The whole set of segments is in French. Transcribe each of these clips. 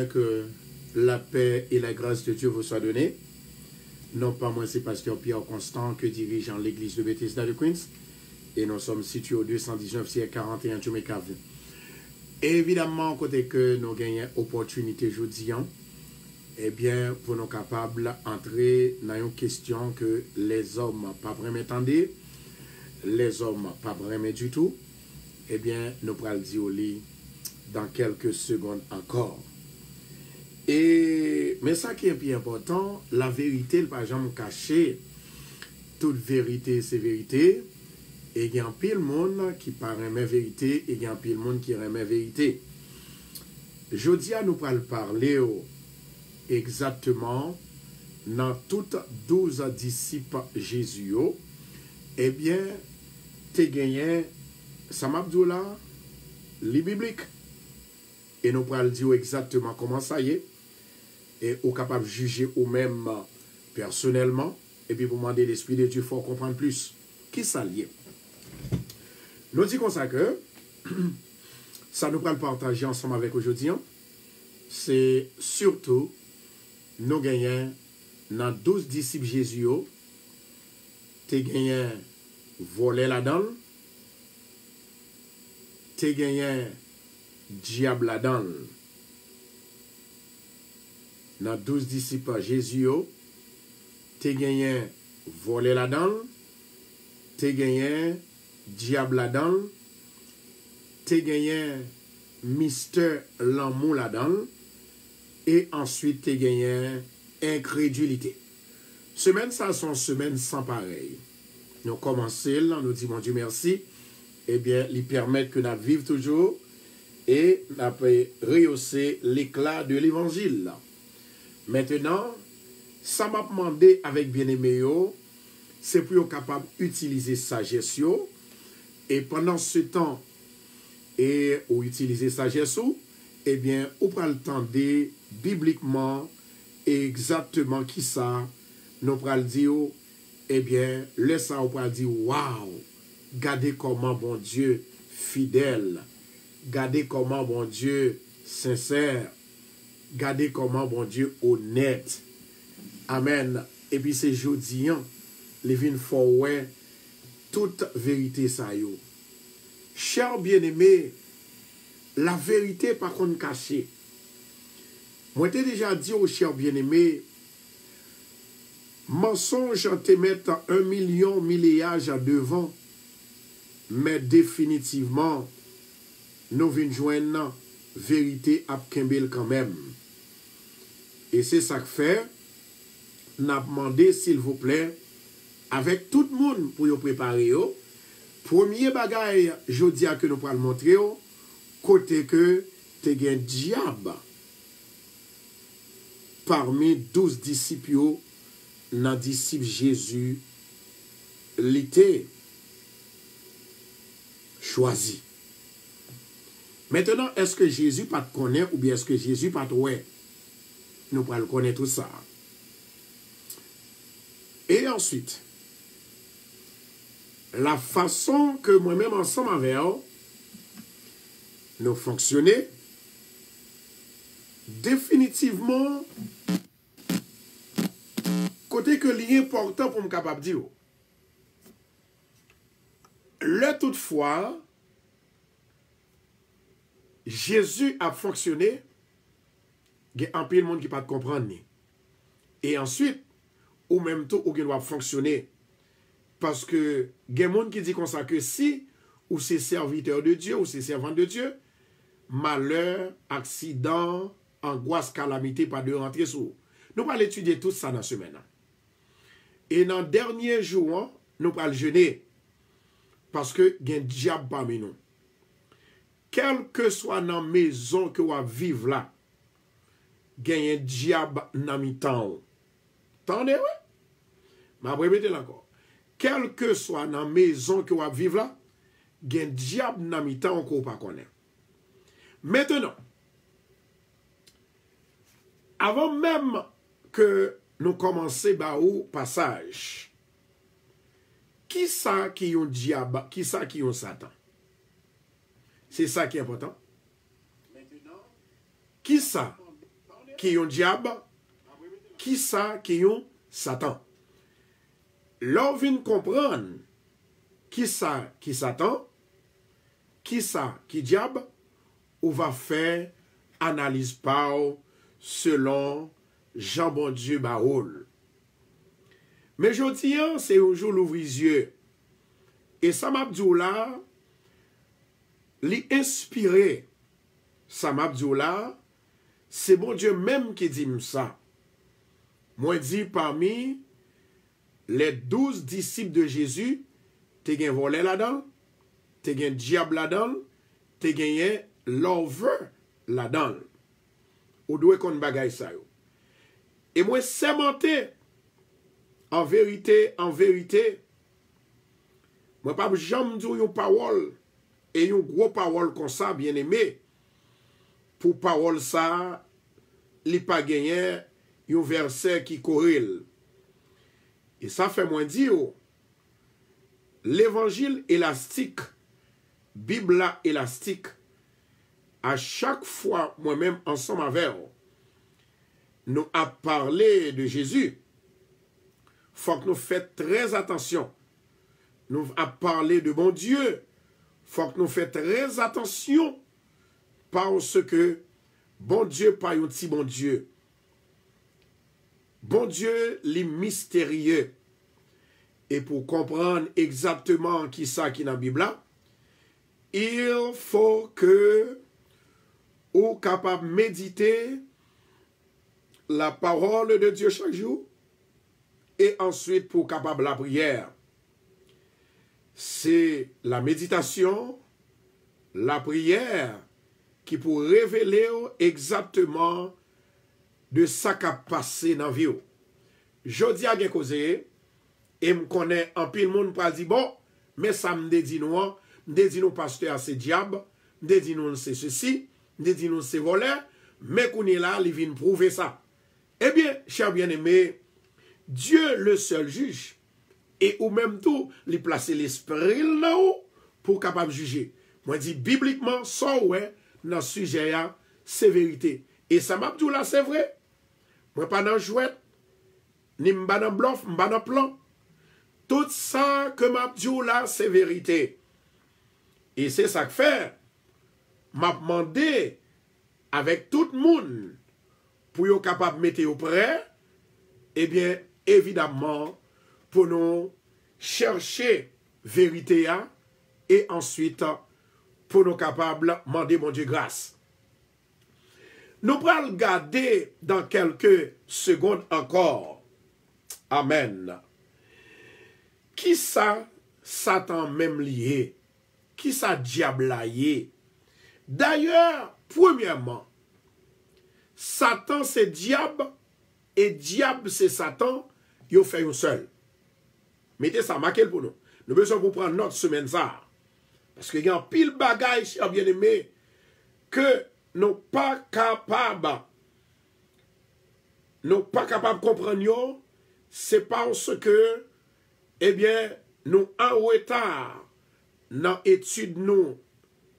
bien que la paix et la grâce de Dieu vous soient données. Non pas moi, c'est Pasteur Pierre Constant que dirigeant l'église de Bethesda de Queens. Et nous sommes situés au 219 41 Jamaica Avenue. Et évidemment, côté que nous gagnons opportunité aujourd'hui, eh bien, pour nous capables d'entrer dans une question que les hommes pas vraiment entendaient, les hommes pas vraiment du tout, eh bien, nous pourrons le dire au lit dans quelques secondes encore. Mais ça qui est bien important, la vérité, le pas jamais caché, toute vérité, c'est vérité. Et il y a un pile monde qui paraît la vérité, et il y a un pile monde qui remet la vérité. Jeudi, nous allons parler exactement dans toutes 12 disciples Jésus. Eh bien, tu gagné, ça m'a dit là, les bibliques. Et nous allons dire exactement comment ça y est. Et au capable de juger ou même personnellement. Et puis pour demander l'Esprit de Dieu, il faut comprendre plus. Qui ça lié? Nous disons ça que ça nous va le partager ensemble avec aujourd'hui. C'est surtout nous gagnons dans 12 disciples Jésus, tu gagné voler là-dedans, tu gagné diable là-dedans. Dans 12 disciples Jésus, tu gagné voler là-dedans, tu gagné diable là-dedans, tu gagné Mister l'amour là-dedans, et ensuite tu gagné incrédulité. Semaine, ça sont semaines sans pareil. Nous commençons là, nous disons, mon Dieu, merci. Eh bien, il permet que nous vivions toujours et nous pouvons rehausser l'éclat de l'évangile. Maintenant, ça m'a demandé avec bien-aimé, c'est pour être capable d'utiliser sagesse. Et pendant ce temps, et ou utiliser sagesse, eh bien, on prend le temps de bibliquement exactement qui ça, nous prenons le dire, eh bien, le ça, on prend dire, waouh, regardez comment bon Dieu fidèle, regardez comment bon Dieu sincère, regardez comment bon Dieu honnête. Amen. Et puis c'est jeudi, les vins forward, toute vérité ça yo. Chers bien-aimés, la vérité par contre cachée. Moi t'ai déjà dit aux chers bien-aimés, mensonge te mettre 1 million milliards devant, mais définitivement, nous venons joindre vérité à Kembel quand même. Et c'est ça que fait, n'a demandé s'il vous plaît, avec tout le monde pour vous préparer. Premier bagage, je dis que nous pourrons montrer, côté que tu as un diable parmi 12 disciples, dans disciples Jésus, l'été choisi. Maintenant, est-ce que Jésus pas te connaît ou bien est-ce que Jésus pas te ouais? Nous pourrons connaître tout ça. Et ensuite, la façon que moi-même ensemble avec eux, nous fonctionner, définitivement, côté que l'important pour me capable de dire, là toutefois, Jésus a fonctionné, il y a un peu de monde qui ne peut pas comprendre. Et ensuite, ou même tout, ou qui doit fonctionner. Parce que il y a des gens qui disent comme ça que si ou c'est serviteur de Dieu ou c'est servant de Dieu, malheur, accident, angoisse, calamité, pas de rentrer sur. Nous allons étudier tout ça dans la semaine. Et dans le dernier jour, nous allons jeûner. Parce que il y a un diable parmi nous. Quelle que soit dans la maison que vous vivez là, il y a un diable dans le temps. Attendez, oui? Je vais répéter encore. Quelle que soit dans la maison que vous vivez là, il y a un diable dans le temps qu'on ne pas connaître. Maintenant, avant même que nous commencions au passage, qui ça qui est un diable, qui ça qui est un Satan? C'est ça qui est important. Qui ça qui est un diable, qui ça qui est un Satan. L'on vient comprendre qui ça qui Satan, qui ça qui diable, on va faire analyse par selon Jean bon Dieu Baoul. Mais je dis, c'est un jour l'ouvrir les yeux. Et ça m'a dit là, l'inspiré, ça m'a dit là, c'est bon Dieu même qui dit ça. Moi, dit parmi les 12 disciples de Jésus, t'es gagné volé là-dedans, t'es gagné diable là-dedans, t'es gagné l'envers là-dedans. Ou doit qu'on bagaille ça. Et moi, sémenté, en vérité, moi, pas jamais dire une parole, et une gros parole comme ça, bien aimé, pour parole ça, il pas gagné un verset qui corrèle. Et ça fait moins dire, l'évangile élastique, Bible élastique, à chaque fois, moi-même, ensemble avec vous, nous a parlé de Jésus. Faut que nous fassions très attention. Nous a parlé de bon Dieu. Faut que nous fassions très attention parce que bon Dieu, pas un petit bon Dieu. Bon Dieu, les mystérieux. Et pour comprendre exactement qui ça qui est dans la Bible, il faut que ou capable de méditer la parole de Dieu chaque jour et ensuite pour capable la prière. C'est la méditation, la prière qui pour révéler exactement de ça qui a passé dans la vie. Je dis à causé et me connaît en pile monde pour dire bon, mais ça me dit nous pasteur c'est diable, me dit nous c'est ceci, me dit nous c'est voleur, mais qu'on est là, il vient prouver ça. Eh bien, cher bien-aimé, Dieu le seul juge, et ou même tout, il place l'esprit là-haut pour capable juger. Moi, je dis bibliquement, ça, ouais, dans ce sujet, c'est vérité. Et ça m'a dit là, c'est vrai. Moi, pas dans jouet, ni pas dans bluff, pas dans plan. Tout ça que m'a dit là, c'est vérité. Et c'est ça que fait. M'a demandé avec tout le monde pour être capable de mettre au prêt, eh bien, évidemment, pour nous chercher vérité et ensuite pour nous capables de demander mon Dieu grâce. Nous allons regarder dans quelques secondes encore. Amen. Qui ça, Satan même lié? Qui ça, diable lié? D'ailleurs, premièrement, Satan c'est diable et diable c'est Satan, il fait un seul. Mettez ça, marquez pour nous. Nous besoin pour prendre notre semaine ça. Parce qu'il y a un pile bagaille, cher bien-aimé, que nous pas capables de comprendre. C'est parce que, eh bien, nous en retard dans l'étude nous,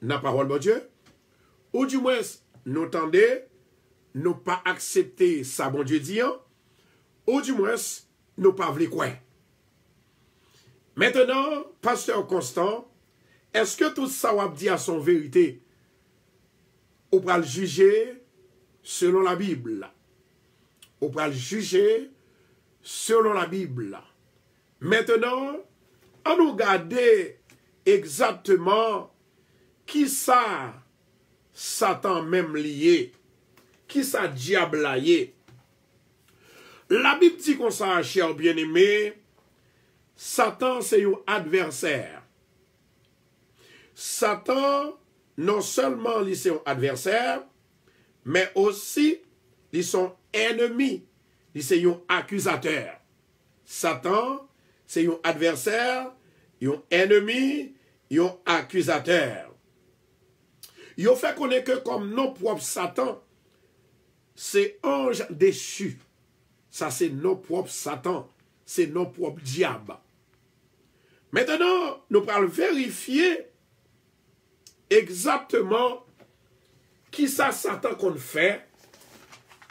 dans la parole de Dieu, ou du moins, nous tendez, nous pas accepter ça, bon Dieu dit, ou du moins, nous pas voulu quoi. Maintenant, pasteur Constant, est-ce que tout ça va dire à son vérité? On va le juger selon la Bible. On va le juger selon la Bible. Maintenant, on nous regarde exactement qui ça Satan même lié, qui ça diable lié. La Bible dit comme ça, cher bien-aimé, Satan c'est un adversaire. Satan, non seulement il c'est un adversaire, mais aussi ils sont ennemis. Il c'est un accusateur. Satan, c'est un adversaire, un ennemi, un accusateur. Il fait connaître que comme nos propres Satan, c'est ange déchu. Ça, c'est nos propres Satan. C'est nos propres diables. Maintenant, nous allons vérifier exactement qui ça Satan qu'on fait,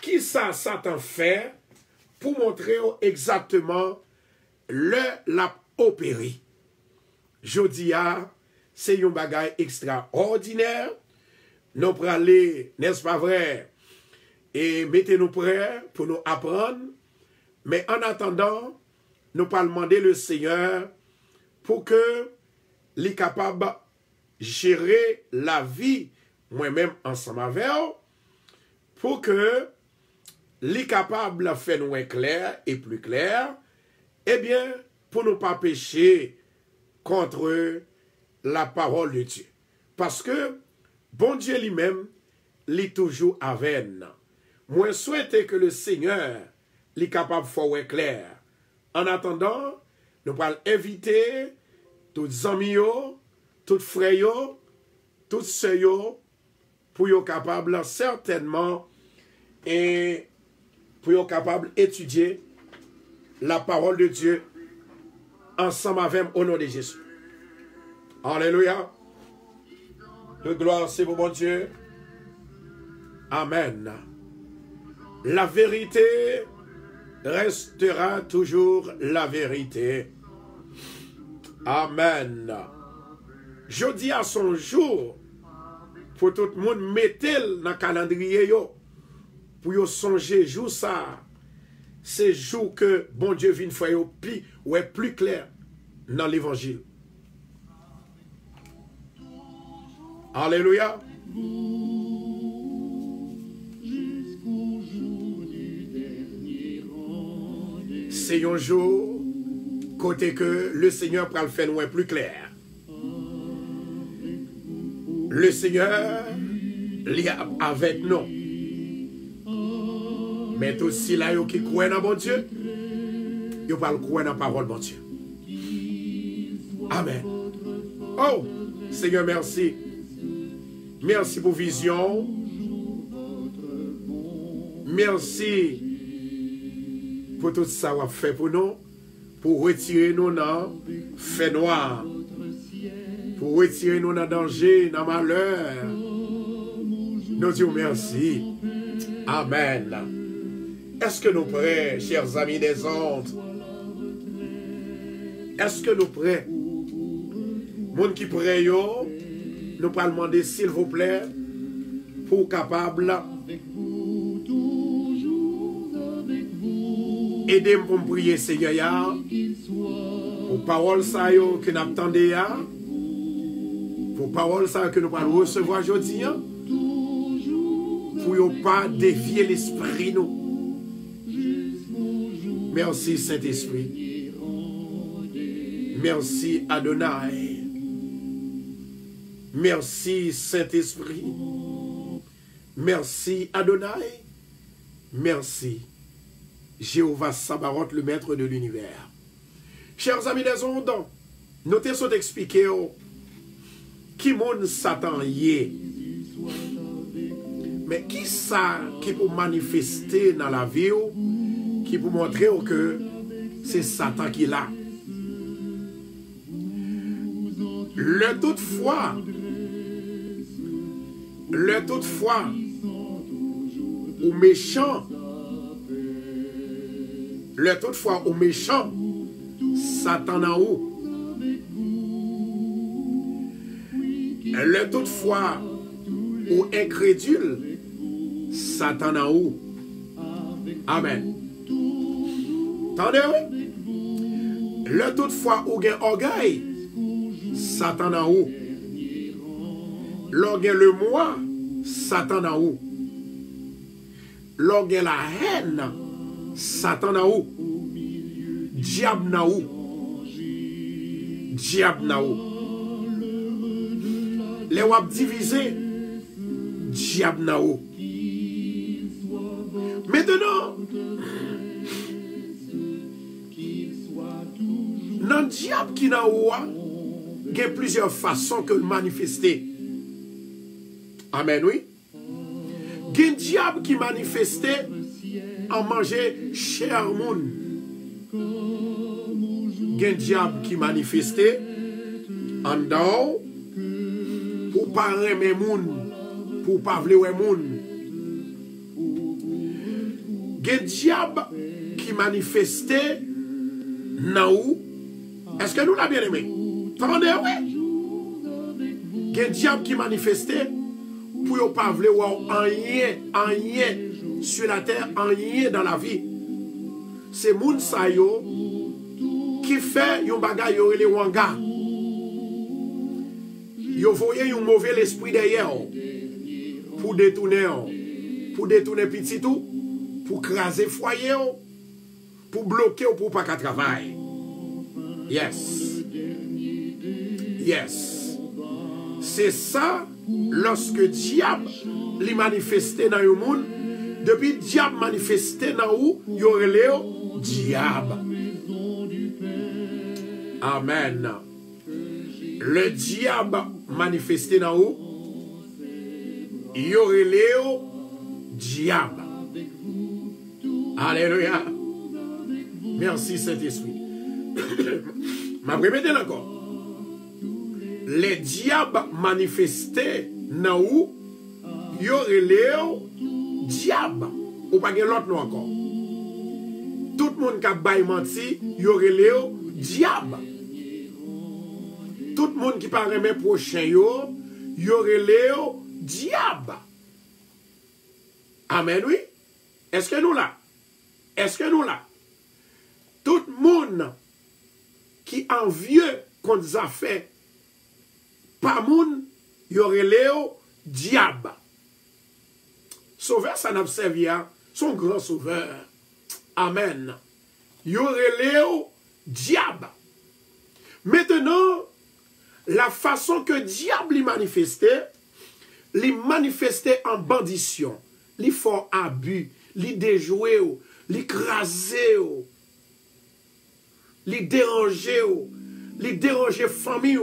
qui ça Satan fait pour montrer exactement l'a opéré. Jodi a, c'est un bagage extraordinaire. Nous prenons aller, n'est-ce pas vrai, et mettez-nous prêts pour nous apprendre. Mais en attendant, nous allons demander le Seigneur pour que les capable de gérer la vie, moi-même ensemble avec eux, pour que les capable de faire nous clair et plus clair, eh bien, pour ne pas pécher contre la parole de Dieu. Parce que bon Dieu lui-même, il est toujours avec nous. Moi, je souhaite que le Seigneur est capable de faire clair. En attendant, nous allons inviter tous les amis, tous les frères, tous ceux pour être capables certainement et pour être capables d'étudier la parole de Dieu ensemble avec au nom de Jésus. Alléluia. De gloire, c'est pour mon Dieu. Amen. La vérité restera toujours la vérité. Amen. Je dis à son jour, pour tout le monde, mettez-le dans le calendrier, pour yo songer jour ça. C'est jour que bon Dieu vient faire plus clair dans l'évangile. Alléluia. C'est un jour côté que le Seigneur prend le faire nous plus clair. Le Seigneur est avec nous. Mais tout si là qui croient dans bon Dieu, ils parlent croire dans la parole bon Dieu. Amen. Oh, Seigneur, merci. Merci pour vision. Merci pour tout ça qu'on fait pour nous, pour retirer nous dans le fait noir, pour retirer nous dans le danger, dans le malheur. Nous disons merci. Amen. Est-ce que nous prêts, chers amis des ondes? Est-ce que nous prêts? Monde qui prêt, nous allons demander, s'il vous plaît, pour capable aidez-moi pour me prier, Seigneur, pour parole ça que nous attendons, pour parole ça que nous allons recevoir aujourd'hui, pour ne pas dévier l'esprit nous. Merci Saint-Esprit. Merci Adonai. Merci Saint-Esprit. Merci Adonai. Merci Jéhovah Sabaoth, le maître de l'univers. Chers amis des ondes, nous t'essayons d'expliquer qui monde Satan y est. Mais qui ça qui peut manifester dans la vie, qui peut montrer que c'est Satan qui l'a. Le toutefois, ou méchant, le toutefois ou méchant, Satan en haut. Le toutefois ou incrédule, Satan en haut. Amen. Attendez, oui? Le toutefois ou gain orgueil, Satan en haut. L'orgueil le moi, Satan en haut. L'orgueil la haine, Satan en haut. Diable en haut. Diable en haut. Les wap divisé, diable en haut. Maintenant, dans le diable qui n'a haut, il y a plusieurs façons que le manifester. Amen, oui. Il y a un diable qui manifestait en manger chair moun. Il y a un diable qui manifestait en dehors pour pas aimer moun, pour pas vouloir moun. gen diable qui manifestait dans où? Est-ce que nous l'avons bien aimé? Attendez, oui. Gen diable qui manifestait pour ne pas vouloir rien sur la terre, rien dans la vie. C'est moun sa yo qui fait yon bagay yo le wanga. Yo voye yon mauvais esprit derrière pour détourner petit tout, pour craser foyer, pour bloquer ou pour pas qu'à travail. Yes. Yes. C'est ça lorsque diable li manifesté dans le monde. Depuis diable manifesté dans où il y aurait le diable. Amen. Le diable manifesté dans où il y aurait le diable. Alléluia. Merci Saint-Esprit. Ma répéter encore. Les diables manifestés dans où il y aurait le diable. Ou pas l'autre nom encore. Tout le monde qui a bail menti, il y aurait le diable. Tout le monde qui parle mes prochains, il y aurait le diable. Amen, oui. Est-ce que nous là? Est-ce que nous là? Tout le monde qui envieux qu'on a fait, pas moun, il y aurait le diable. Sauveur, ça n'a pas servi, son grand sauveur. Amen. Il y aurait le diable. Maintenant, la façon que diable il manifestait en bandition, il fort abus, il déjoué, il crasé, il dérangé, il dérangé famille,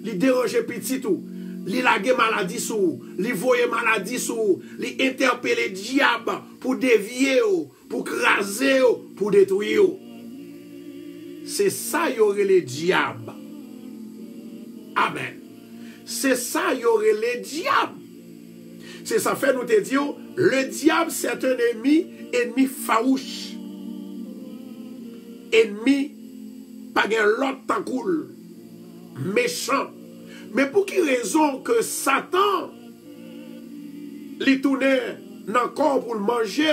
il dérangé petit tout. Li lage maladie sou, li voye maladie sou, li interpelle diable pour dévier, pour craser, pour détruire. C'est ça y aurait les diables. Amen. C'est ça y aurait les diables. C'est ça fait nous te dire, le diable c'est un ennemi farouche. Ennemi, pas gen l'autre tant cool, méchant. Mais pour quelle raison que Satan li tourne dans le corps pour le manger,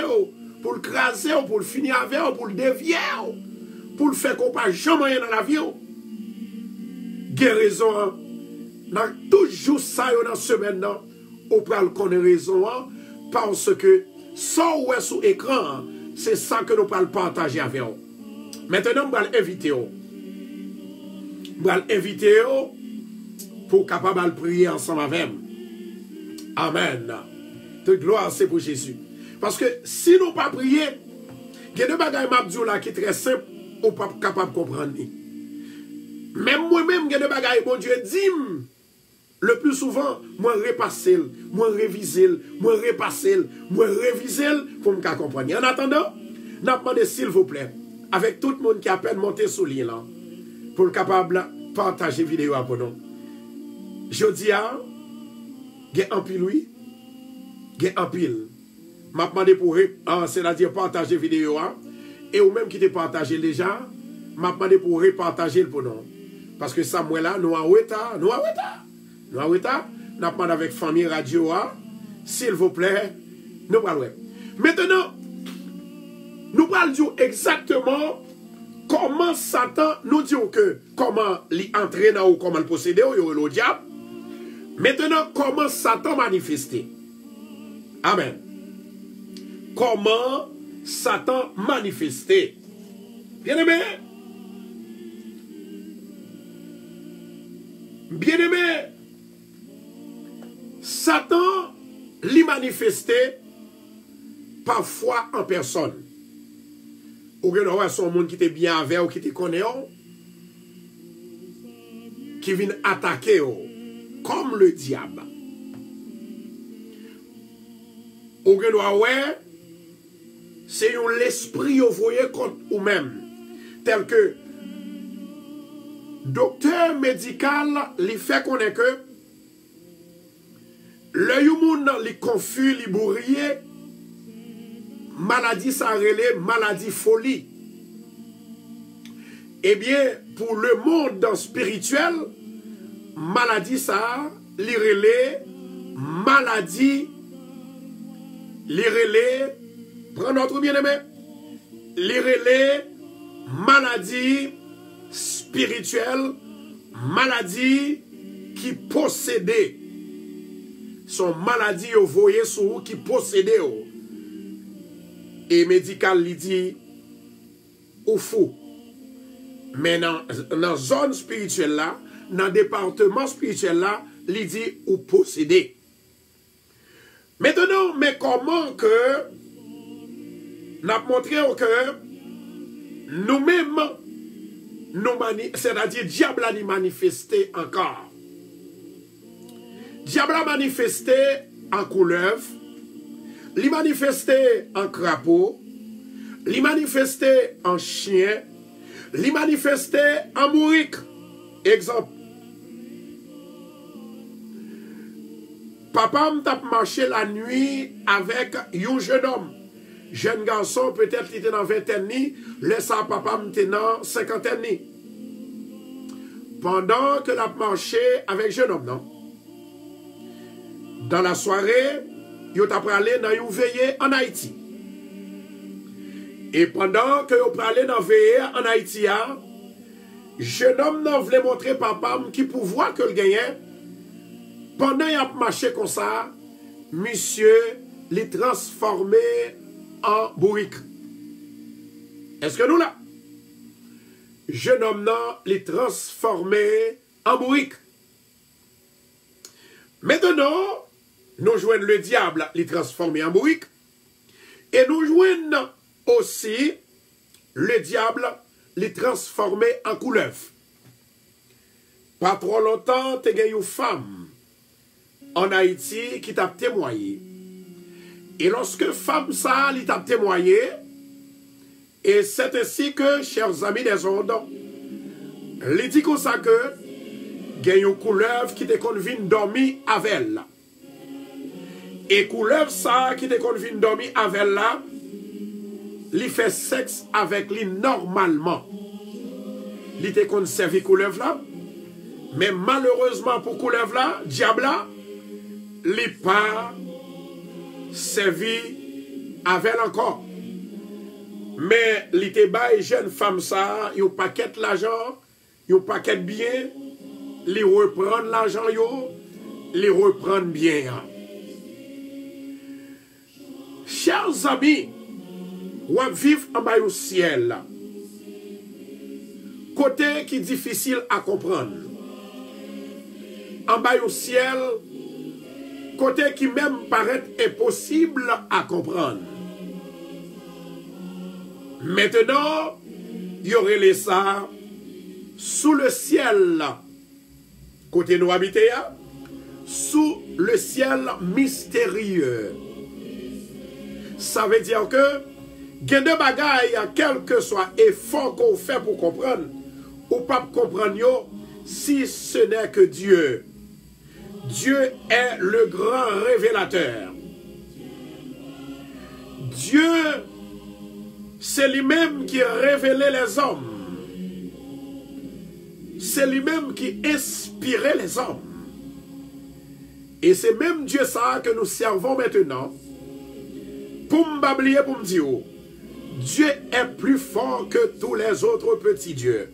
pour le craser, pour le finir avec, pour le dévier, pour le faire qu'on ne passe jamais dans la vie? Guérison, dans toujours ça dans ce semaine, on peut connaître raison, parce que ça ou est sur l'écran, c'est ça que nous allons partager avec vous. Maintenant, nous allons inviter vous. Nous allons inviter vous pour capable de prier ensemble avec nous. Amen. Toute gloire, c'est pour Jésus. Parce que si nous ne pas prier, il y a des bagages là qui sont très simples, on ne pas capable de comprendre. Même moi-même, il y a des bagages, bon Dieu dit, le plus souvent, moi repasser, moi réviser, moi repasser, moi réviser pour me comprendre. En attendant, nous demandons s'il vous plaît, avec tout le monde qui a peine monté sur l'île, pour le capable de partager vidéo pour nous. Je dis, il y a un pile, oui, il y a un pile. Je demandé pour, c'est-à-dire partager vidéo, et ou même qui te partagé déjà, je demandé pour repartager pour nous. Parce que ça, moi là, nous avons demandé avec famille radio, s'il vous plaît, nous parlons. Maintenant, nous parlons dire exactement comment Satan nous dit que, comment l'entrer dans ou comment le posséder, ou le diable. Maintenant, comment Satan manifester? Amen. Comment Satan manifester? Bien-aimé? Bien-aimé? Satan l'y manifester parfois en personne. Ou bien son monde qui était bien avec ou qui te connaît, qui vient attaquer comme le diable. Ou bien c'est l'esprit au voyez contre ou même tel que docteur médical lui fait connaître que le monde li confus, li bourrier, maladie ça relève maladie folie. Eh bien, pour le monde spirituel, maladie ça, li relève maladie, li relève, prends notre bien-aimé, li relève maladie spirituelle, maladie qui possédait. Son maladie au voyez sur qui possédait. Et médical li dit ou fou. Mais dans la zone spirituelle là, dans le département spirituel là, li dit ou possédé. Maintenant, mais comment que nous avons montré que nous-mêmes, c'est-à-dire diable a manifesté encore. Diable a manifesté en couleuvre, il manifesté en crapaud, il manifesté en chien, il manifesté en mourique. Exemple. Papa m'a marché la nuit avec un jeune homme. Jeune garçon, peut-être il était dans 20 ans, laisse papa m'était dans 50 ans. Pendant que l'a marché avec jeune homme, non? Dans la soirée, il a allé dans une veillée en Haïti. Et pendant que il allé dans une veillée en Haïti, jeune homme non voulait montrer papa qui pouvoir que le gagnait. Pendant qu'il a marché comme ça, monsieur l'est transformé en bourrique. Est-ce que nous là? Jeune homme non l'est transformé en bourrique. Maintenant, nous jouons le diable l'est transformé en bourrique. Et nous jouons aussi le diable l'est transformé en couleuvre. Pas trop longtemps, tu as une femme en Haïti qui t'a témoigné. Et lorsque femme ça, il t'a témoigné, et c'est ainsi que, chers amis des ondes, il dit comme ça que, il y a une couleuvre qui te convient dormir avec elle. Et couleuvre ça qui te convient dormir avec elle là, il fait sexe avec lui normalement. Il te conserve couleuvre là, mais malheureusement pour couleuvre là, diable là, il n'est pas servi avec elle encore. Mais il était bas et jeune femme ça, il paquet l'argent, il paquet bien, il reprend l'argent, il reprend bien. Chers amis, on vivre en bas au ciel. Côté qui est difficile à comprendre. En bas au ciel, côté qui même paraît impossible à comprendre. Maintenant, il y aurait les ça sous le ciel. Côté nous habiter, sous le ciel mystérieux. Ça veut dire que, il y a des bagailles, quel que soit effort qu'on fait pour comprendre, ou pas comprendre, si ce n'est que Dieu. Dieu est le grand révélateur. Dieu, c'est lui-même qui a révélé les hommes. C'est lui-même qui inspirait les hommes. Et c'est même Dieu ça que nous servons maintenant. Pour m'oublier, pour me dire, Dieu est plus fort que tous les autres petits dieux.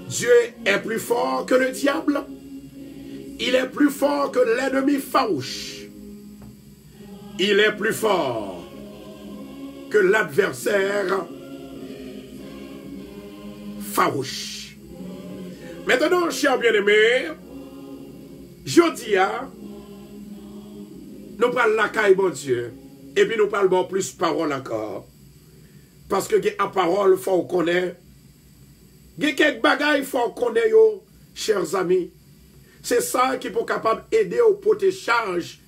Dieu est plus fort que le diable. Il est plus fort que l'ennemi farouche. Il est plus fort que l'adversaire farouche. Maintenant, chers bien-aimés, je dis, nous parlons la caille, bon Dieu, et puis nous parlons plus parole encore. Parce que la parole, il faut connaître. Il y a quelques bagailles, il faut connaître, chers amis. C'est ça qui peut capable d'aider au poté-charge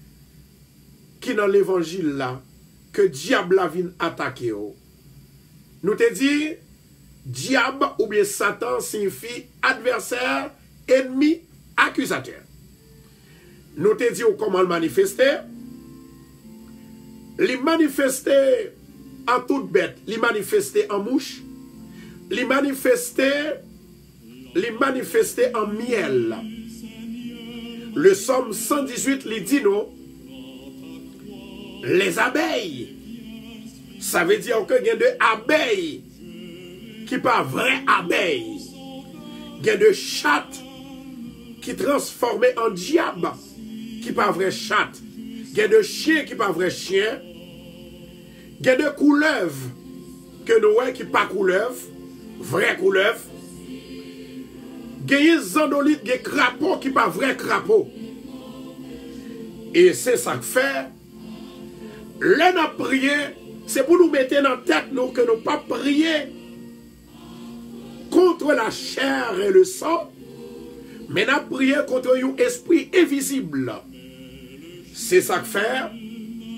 qui dans l'évangile là, que diable a vient attaquer. Nous te dit, diable ou bien Satan signifie adversaire, ennemi, accusateur. Nous te dit comment le manifester. li manifesté en toute bête, li manifesté en mouche, li manifesté en miel. Le Somme 118 li dit nous, les abeilles, ça veut dire que il y a de abeilles qui pas vraies abeilles, il y a de chattes qui transformées en diable, qui pas vrai chatte, il y a de chiens qui pas vrai chien, il y a de couleuvres que nous voyons qui pas couleuvres, vrai couleuvres, il y a des zandolites, des crapauds qui pas vrai crapauds. Et c'est ça que fait, là nous prier, c'est pour nous mettre dans la tête nous, que nous ne pas prier contre la chair et le sang, mais nous prier contre un esprit invisible. C'est ça que fait,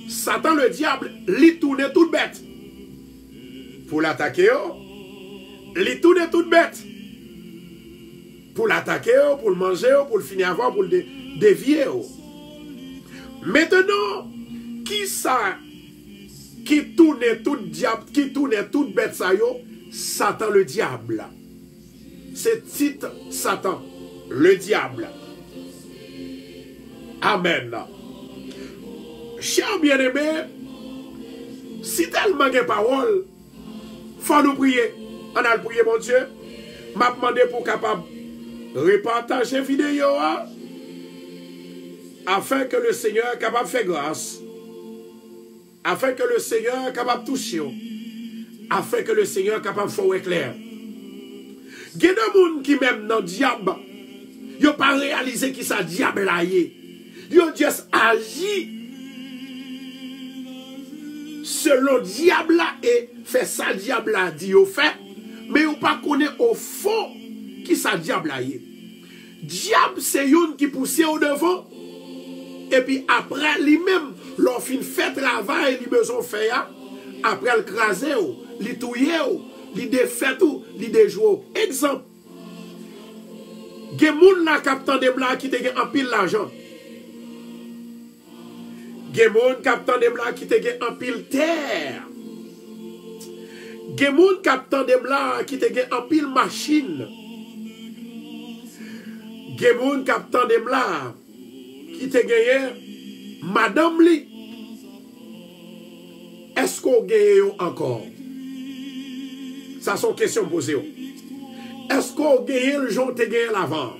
Satan le diable, il tourne toute bête. Pour l'attaquer, il tourne toute bête. Pour l'attaquer, pour le manger, pour le finir avant, pour le dévier. Maintenant, qui ça qui tourne toute bête ça yo? Satan le diable. C'est titre Satan, le diable. Amen. Cher bien-aimé, si tellement de paroles, faut nous prier. On a le prier, mon Dieu. M'a demandé pour capable repartager vidéo afin que le Seigneur capable de faire grâce. Afin que le Seigneur capable de toucher. Afin que le Seigneur capable de faire éclair. Il y a des gens qui même dans le diable, ils n'ont pas réalisé qui ça diable là est. Ils ont juste agi selon le diable là et fait ça diable là dit au fait, mais ils n'ont pas connu au fond qui ça diable là est. Diable c'est une qui pousse au devant et puis après lui-même l'on fin fait travail lui besoin faire après le craser li touyer li défait tout li déjouer. Exemple, gen moun la captant de blanc qui te gen en pile l'argent. Gen moun captant de blanc qui te gen en pile terre. Gen moun captant de blanc qui te gen en pile machine. Gen moun captant de blanc qui te gen madame li. Est-ce qu'on gagne encore? Ça sont questions posées. Est-ce qu'on gagne le jour te gagne l'avant?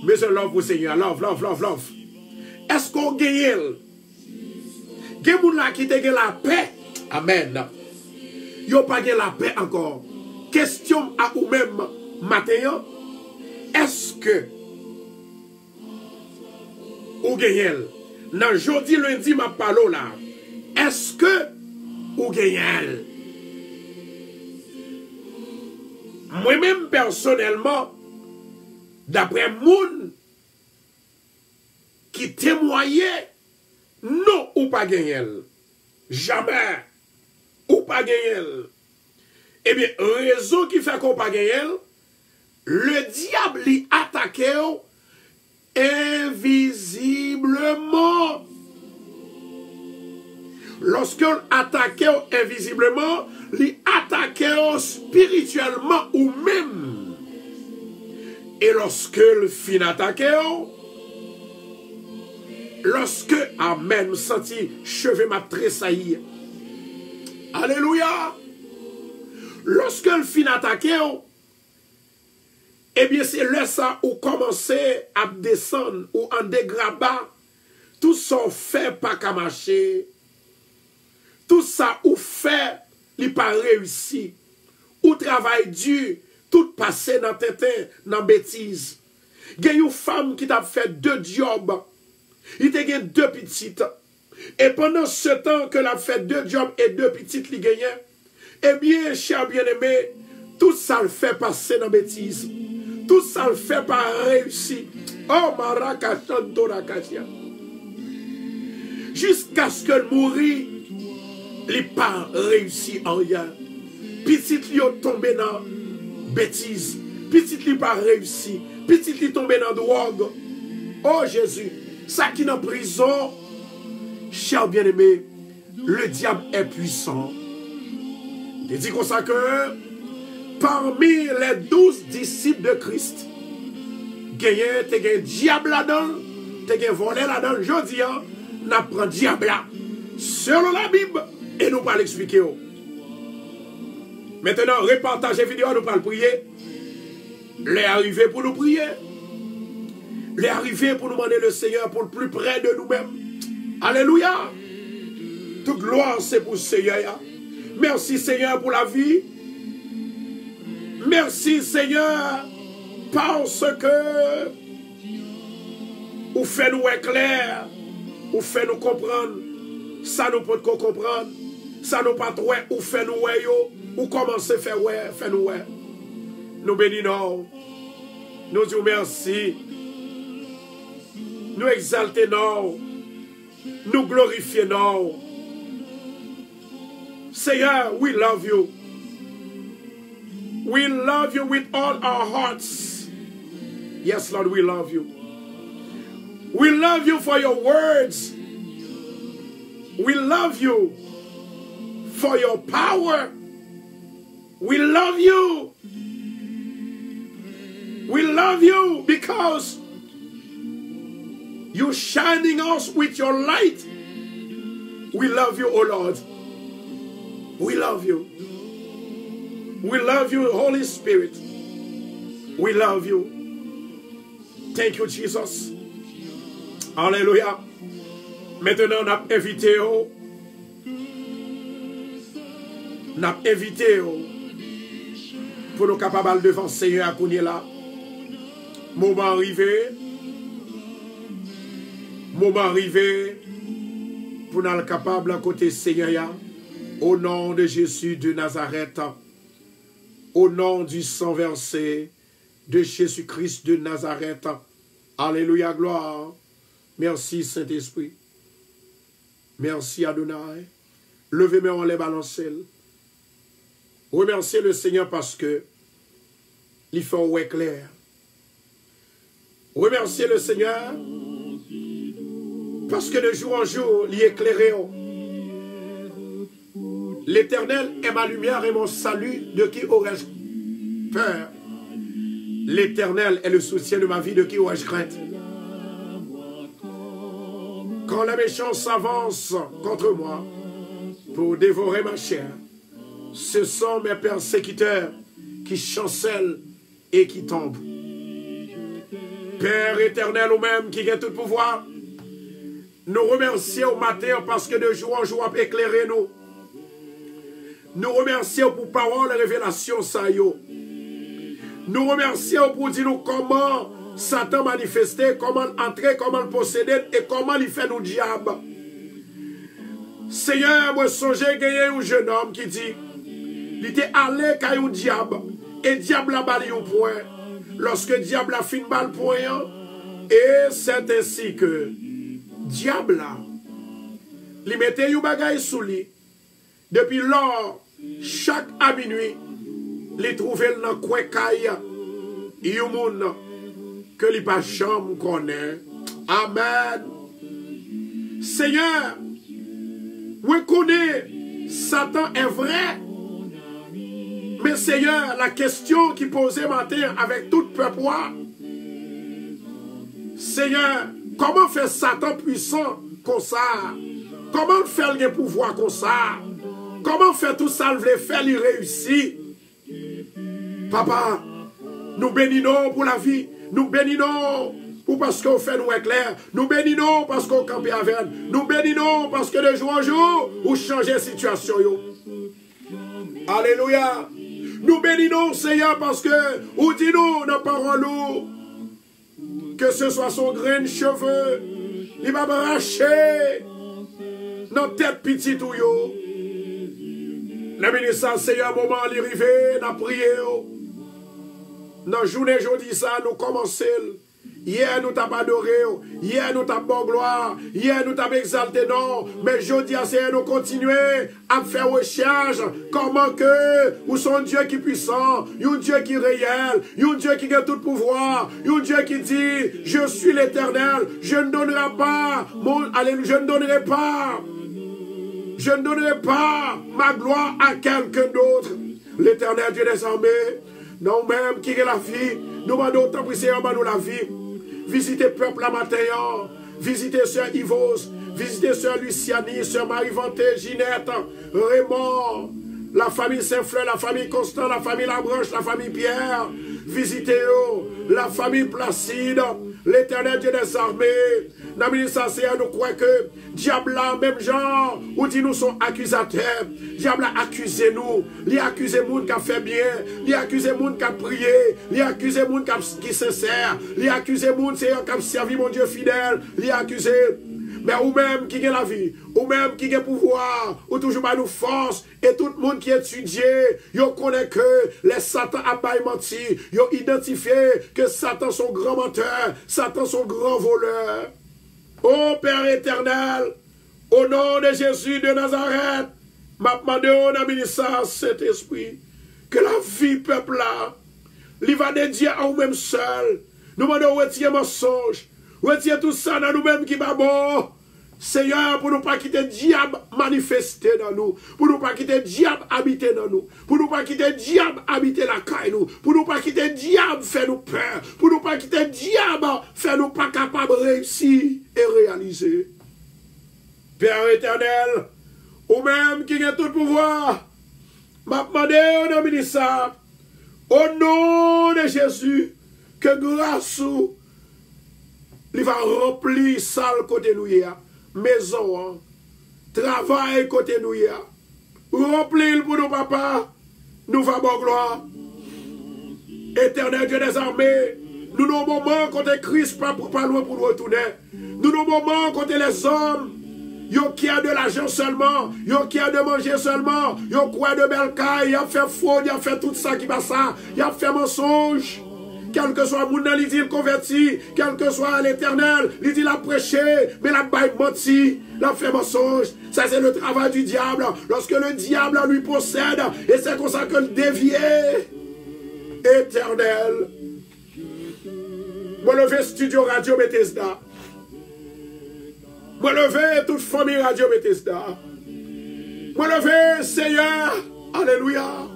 Mais je love pour Seigneur. Love. Est-ce qu'on gagne? Gagne moun la qui te gagne la paix. Amen. Yo pas gagne la paix encore. Question à ou même matin. Est-ce que ou gagne? Dans jeudi lundi ma parole là. Est-ce que ou gagne? Moi-même personnellement, d'après moun qui témoignait, non ou pas gagner. Jamais ou pas gagner. Eh bien, raison qui fait qu'on pas gagner, le diable l'y attaque invisiblement. Lorsqu'on attaque invisiblement, il attaque spirituellement ou même. Et lorsque le fin attaque, lorsque, amen, senti cheveux m'a tressaillir. Alléluia. Lorsque le fin attaque, eh bien c'est là ça où commencer à descendre ou en dégrabat. Tout ça fait pas qu'à marcher. Tout ça ou fait, il pas réussi. Ou travail dur, tout passé dans tétin, dans bêtise. Il y a une femme qui t'a fait 2 jobs. Il t'a gagné 2 petites. Et pendant ce temps que l'a fait 2 jobs et 2 petites, il gagnait. Eh bien, cher bien-aimé, tout ça le fait passer dans bêtise. Tout ça le fait pas réussir. Oh, marakachanto rakachia. Jusqu'à ce que le mourir. Il n'a pas réussi en rien. Petit li a tombé dans bêtise. Petit li pas réussi. Petit li tombé dans drogue. Oh Jésus, ça qui est en prison, Cher bien-aimé, le diable est puissant. Il dit comme ça que parmi les 12 disciples de Christ, tu as un diable là-dedans, tu as un volé là-dedans. Je dis, on apprend diable là, selon la Bible, et nous pas l'expliquer. Maintenant, repartagez vidéo, nous pas le prier. Les arrivés pour nous prier. Les arrivés pour nous demander le Seigneur pour le plus près de nous-mêmes. Alléluia. Toute gloire c'est pour le Seigneur. Merci Seigneur pour la vie. Merci Seigneur parce que vous faites nous éclairer, vous faites nous comprendre. Ça nous peut comprendre. Ça nous pas trop, vous faites nous ouais, ou commencez à faire ouais, fait nous ouais. Nous bénissons. Nous disons merci. Nous exaltons. Nous glorifions. Seigneur, we love you. We love you with all our hearts. Yes, Lord, we love you. We love you for your words. We love you for your power. We love you. We love you because you're shining us with your light. We love you, oh Lord. We love you. We love you, Holy Spirit. We love you. Thank you, Jesus. Alléluia. Maintenant, on a invité, pour nous capables devant le Seigneur à Kounia là. Moment arrivé pour nous être capables à côté Seigneur. Au nom de Jésus de Nazareth, au nom du sang versé de Jésus-Christ de Nazareth. Alléluia, gloire. Merci Saint-Esprit. Merci Adonai. Levez-moi en les balancer. Remerciez le Seigneur parce que il fait ouais clair. Remerciez le Seigneur parce que de jour en jour, il éclairé. L'Éternel est ma lumière et mon salut, de qui aurais-je peur? L'Éternel est le soutien de ma vie, de qui aurais-je crainte? Quand la méchance s'avance contre moi pour dévorer ma chair, ce sont mes persécuteurs qui chancellent et qui tombent. Père éternel ou même qui a tout pouvoir, nous remercions au matin parce que de jour en jour a éclairé nous. Nous remercions pour parole et révélation ça yo. Nous remercions pour dire nous comment Satan manifesté, comment entrer, comment posséder et comment il fait nous diable. Seigneur, moi songe gagner un jeune homme qui dit il était allé qu'à un diable et diable a bali un point. Lorsque diable a fin balle point et c'est ainsi que diable là il mettait un bagay sous lui. Depuis lors, chaque à minuit, il trouvait dans le coin caille, il y a un monde que les pas jamais connaît. Amen. Seigneur, reconnais, Satan est vrai. Mais Seigneur, la question qui posait matin avec tout peuple, Seigneur, comment faire Satan puissant comme ça? Comment faire le pouvoir comme ça? Comment faire tout ça, le faire, il réussit? Papa, nous bénissons pour la vie. Nous bénissons pour parce qu'on fait nous éclair. Nous bénissons parce qu'on campe avec. Nous bénissons parce que de jour en jour, vous changez la situation. Alléluia. Nous bénissons, Seigneur, parce que vous dites-nous dans la parole, que ce soit son grain de cheveux, il va arracher notre tête petite ou yo. Le ministre, Seigneur, moment il est arrivé, nous prions. Dans la journée, jeudi, ça, nous commençons. Hier nous t'avons adoré, hier nous t'avons bon gloire, hier nous t'avons exalté non, mais je dis à Seigneur nous continuer à faire recherche comment que où son Dieu qui est puissant, un Dieu qui est réel, un Dieu qui a tout pouvoir, un Dieu qui dit je suis l'Éternel, je ne donnerai pas je ne donnerai pas ma gloire à quelqu'un d'autre. L'Éternel Dieu des armées, non même qui est la vie, nous demandons autant pour Seigneur nous la vie. Visitez peuple la matin, visitez Sœur Yvos, visitez Sœur Luciani, Sœur Marie-Vanté, Ginette, Raymond, la famille Saint-Fleur, la famille Constant, la famille Labranche, la famille Pierre, visitez-eux, la famille Placide, l'Éternel Dieu des armées. Nous croyons que diable là, même genre, ou dit nous sont accusateurs, diable a accusé nous, il a accusé monde qui a fait bien, il a accusé monde qui a prié, il a accusé monde qui est sincère, il a accusé monde qui a servi mon Dieu fidèle, il a accusé. Mais ou même qui a la vie, ou même qui a pouvoir, ou toujours pas nous force, et tout le monde qui étudie, yo connaît que les Satan a pas menti, yo identifié que Satan son grand menteur, Satan son grand voleur. Ô Père éternel, au nom de Jésus de Nazareth, m'a demandé au ministère cet esprit, que la vie peuple là, il va dédier à nous-mêmes seuls. Nous demandons retirer mensonge, retirer tout ça dans nous-mêmes qui va bon. Seigneur, pour ne pas quitter le diable manifester dans nous, pour ne pas quitter le diable habiter dans nous, pour ne pas quitter le diable habiter la caille nous, pour ne pas quitter le diable faire nous peur, pour ne pas quitter le diable faire nous pas capables de réussir et réaliser. Père éternel, ou même qui a tout le pouvoir, m'a demandé au nom de ça, au nom de Jésus, que grâce il va remplir salle côté nous. Maison, travail côté nous, remplir pour nos papas, nous va bon gloire. Éternel Dieu des armées, nous nos moments côté Christ pas loin pour nous retourner. Nous nos moments côté les hommes, yo qui a de l'argent seulement, yo qui a de manger seulement, yo quoi de belles cailles, yo fait fraude, yo fait tout ça qui va ça, yo fait mensonge. Quel que soit mon il dit converti, quel que soit l'Éternel, il dit la prêcher, mais la baille menti, la fait mensonge. Ça c'est le travail du diable. Lorsque le diable lui possède, et c'est comme ça que le dévié éternel. Moi levé studio Radio Bethesda. Moi levé toute famille Radio Bethesda. Moi levé Seigneur, alléluia.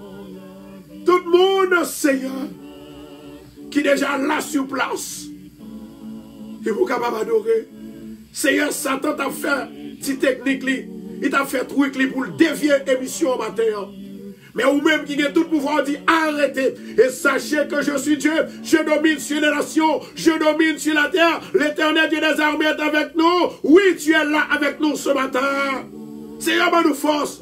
Tout le monde Seigneur. Qui déjà là sur place. Et vous capable d'adorer. Seigneur, Satan t'a fait petite technique, il t'a fait truc pour dévier l'émission au matin. Mais ou même qui a tout pouvoir dit arrêtez et sachez que je suis Dieu, je domine sur les nations, je domine sur la terre, l'Éternel Dieu des armées est avec nous. Oui, tu es là avec nous ce matin. Seigneur, bonne nous force,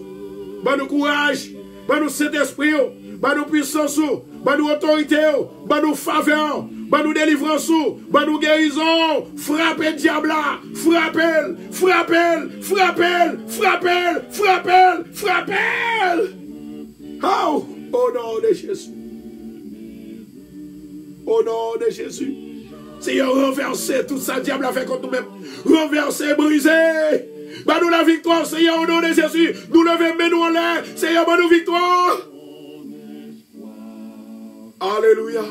bonne courage, bonne nous Saint-Esprit, bonne nous puissance, bonne nous autorité, bonne nous faveur, bonne nous délivrance, bonne nous guérison. Frappez diable, frappez, frappez, frappez, frappez, frappez, frappez. Oh, au nom de Jésus. Au nom de Jésus. Seigneur, renversez tout ça, diable a fait contre nous-mêmes. Renversez, brisez. Bah nous la victoire, Seigneur, au nom de Jésus. Nous levons, mais nous en l'air. Seigneur, bah nous victoire. Alléluia.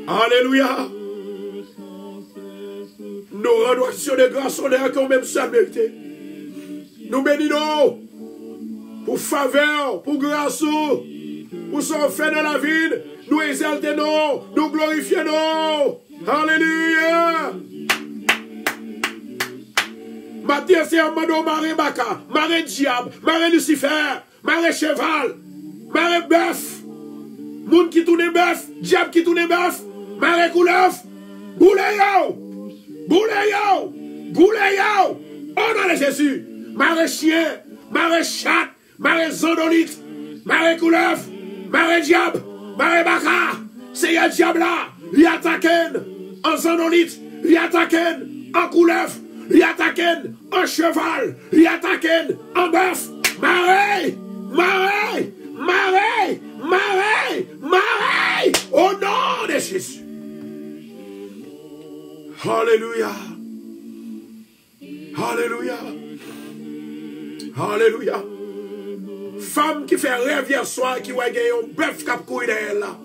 Alléluia. Nous rendons action de grâce honneur qu'on même seul mérité. Nous bénissons pour faveur, pour grâce, pour son fait dans la vie. Nous exaltons, nous glorifions. Alléluia. Matthieu, c'est un mano maré baka, maré diable, maré Lucifer, maré cheval, maré bœuf. Moun qui tourne bœuf, diable qui tourne bœuf, maré couleuf, boule yo, au nom de Jésus, maré chien, maré chat, maré zondolite, maré couleuf, maré diable, maré baka, c'est un diable là, lui attaquent en zondolite, lui attaquent en couleuf, lui attaquent en cheval, lui attaquent en bœuf, maré, maré, maré, maré, maré, au nom de Jésus. Alléluia. Alléluia. Alléluia. Femme qui fait rêve hier soir, qui va gagner un bœuf cap couille d'elle là.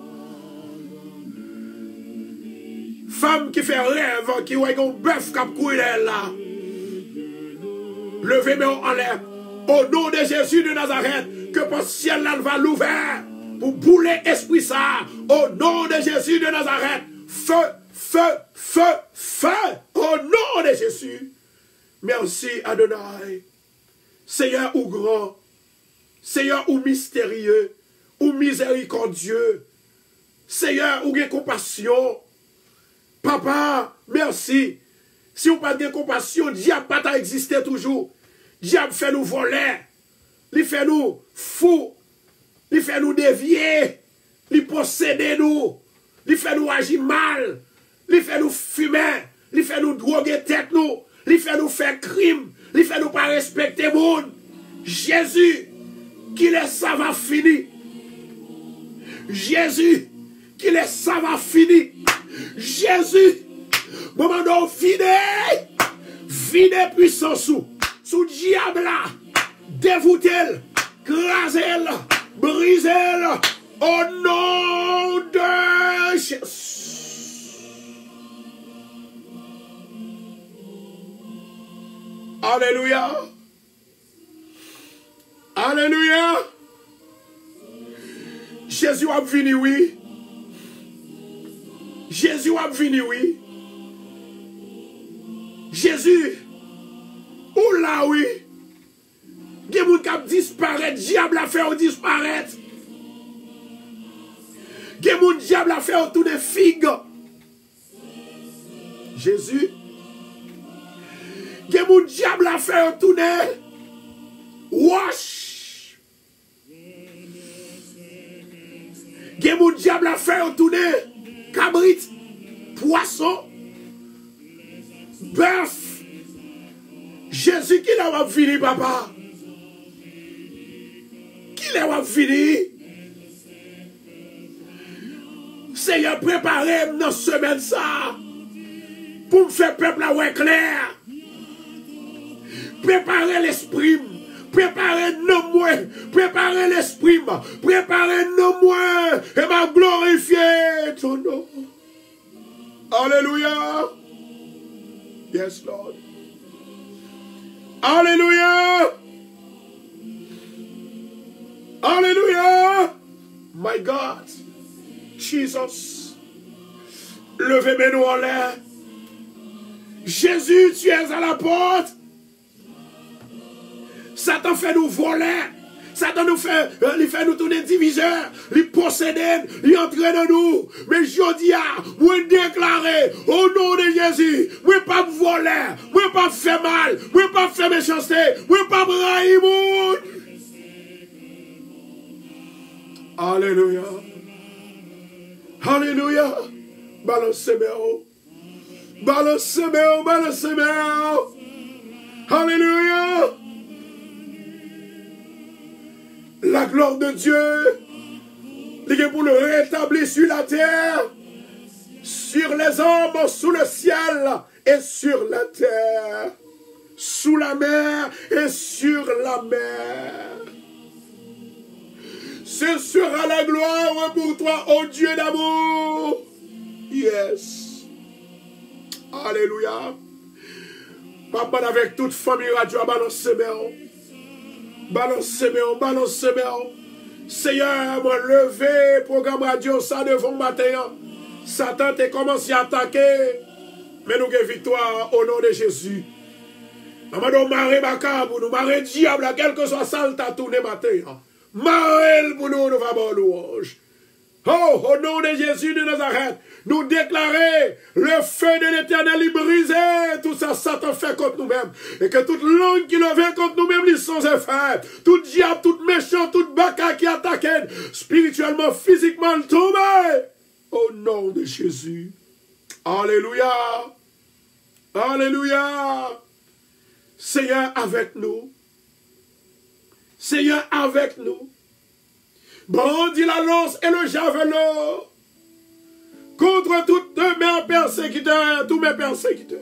Femme qui fait rêve, qui va gagner un bœuf cap couille d'elle là. Levez mes en l'air. Au nom de Jésus de Nazareth, que le ciel là va l'ouvrir pour bouler esprit ça. Au nom de Jésus de Nazareth. Feu, feu, feu, feu. Au nom de Jésus. Merci Adonai. Seigneur ou grand. Seigneur ou mystérieux. Ou miséricordieux. Seigneur ou compassion. Papa, merci. Si vous n'avez pas de compassion, diable pas existé toujours. Diable fait nous voler. Il fait nous fous. Il fait nous dévier. Il possède nous. Il fait nous agir mal. Il fait nous fumer. Il fait nous droguer tête nous. Il fait nous faire crime. Il fait nous pas respecter le monde. Jésus, qui laisse ça va finir. Jésus, qui laisse ça va finir. Jésus, moment d'on vide puissance sous diable là, dévoutez-le, crasez-le, brisez-le, au nom de Jésus. Alléluia. Alléluia. Jésus a venu, oui. Jésus a venu, oui. Jésus, ou là, oui. Il y a des gens qui disparaissent, diable a fait disparaître. Il y a des gens qui diable a fait autour des figues. Jésus. Il y a des gens qui diable a fait autour des wash. Il y a des gens qui diable a fait autour des cabrites, poissons. Bœuf, Jésus qui l'a fini, papa? Qui l'a fini? Seigneur, préparez dans cette semaine ça pour me faire peuple à ouais clair. Préparez l'esprit, préparez nos moi, préparez l'esprit, préparez nos moi et m'a glorifier ton nom. Alléluia. Yes, Lord. Alléluia. Alléluia. My God. Jesus. Levez-nous en l'air. Jésus, tu es à la porte. Satan fait nous voler. Satan nous fait, il fait nous tourner diviseurs, il possède, il entraîne dans nous. Mais je dis, moi déclarer au nom de Jésus, moi pas voler, moi pas faire mal, moi pas faire méchanceté, moi pas brahim. Alléluia. Alléluia. Balancez-moi. Balancez-moi, balancez-moi. Alléluia. La gloire de Dieu, il est pour le rétablir sur la terre, sur les hommes, sous le ciel et sur la terre, sous la mer et sur la mer. Ce sera la gloire pour toi, ô Dieu d'amour. Yes. Alléluia. Papa, avec toute famille radio, balancez-moi. Balancez-moi, balancez-moi. Seigneur, moi levé, programme radio, ça devant matin. Satan t'a commencé à attaquer. Mais nous avons victoire au nom de Jésus. Nous marrer macabre, nous marrer diable, quel que soit ça, t'as tourné matin. Marrer pour nous, nous avons louange. Oh, au nom de Jésus de Nazareth, nous déclarer le feu de l'Éternel briser tout ça, Satan fait contre nous-mêmes. Et que toute langue qui le fait contre nous-mêmes, ils sont effets. Tout diable, tout méchant, tout baka qui attaque, spirituellement, physiquement, tombe. Au nom de Jésus. Alléluia. Alléluia. Seigneur avec nous. Seigneur avec nous. Brandis la lance et le javelot. contre toutes mes persécuteurs, tous mes persécuteurs.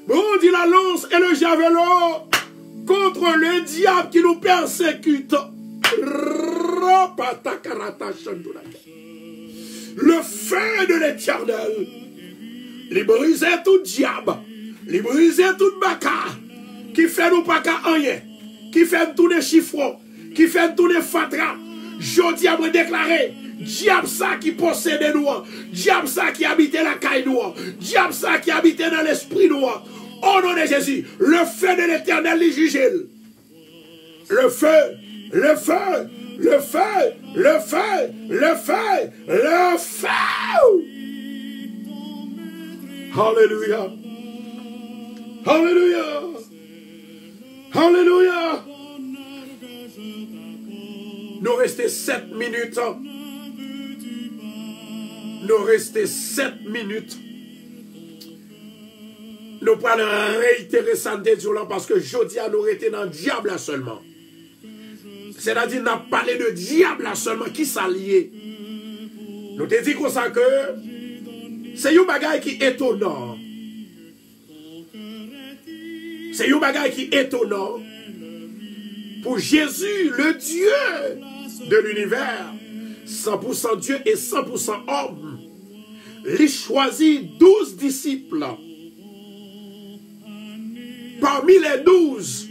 Brandis la lance et le javelot contre le diable qui nous persécute. Le feu de l'Éternel, les briser tout diable, les briser tout baka, qui fait nous pas qu'à rien, qui fait tous les chiffres, qui fait tous les fatras. Je dis à me déclarer, diable ça qui possède nous, diable ça qui habite la caille nous, diable ça qui habite dans l'esprit nous. Au nom de Jésus, le feu de l'Éternel les juge. Le feu, le feu, le feu, le feu, le feu, le feu. Alléluia. Alléluia. Alléluia. Nous restons 7 minutes. Nous restons 7 minutes. Nous parlons réitérer ça de parce que jeudi à nous rester dans le diable seulement. C'est-à-dire, nous avons parlé de diable seulement qui s'allie. Nous te dit comme ça que c'est un bagage qui est étonnant. C'est un bagage qui est étonnant. Pour Jésus, le Dieu de l'univers, 100% Dieu et 100% homme, il choisit 12 disciples. Parmi les 12,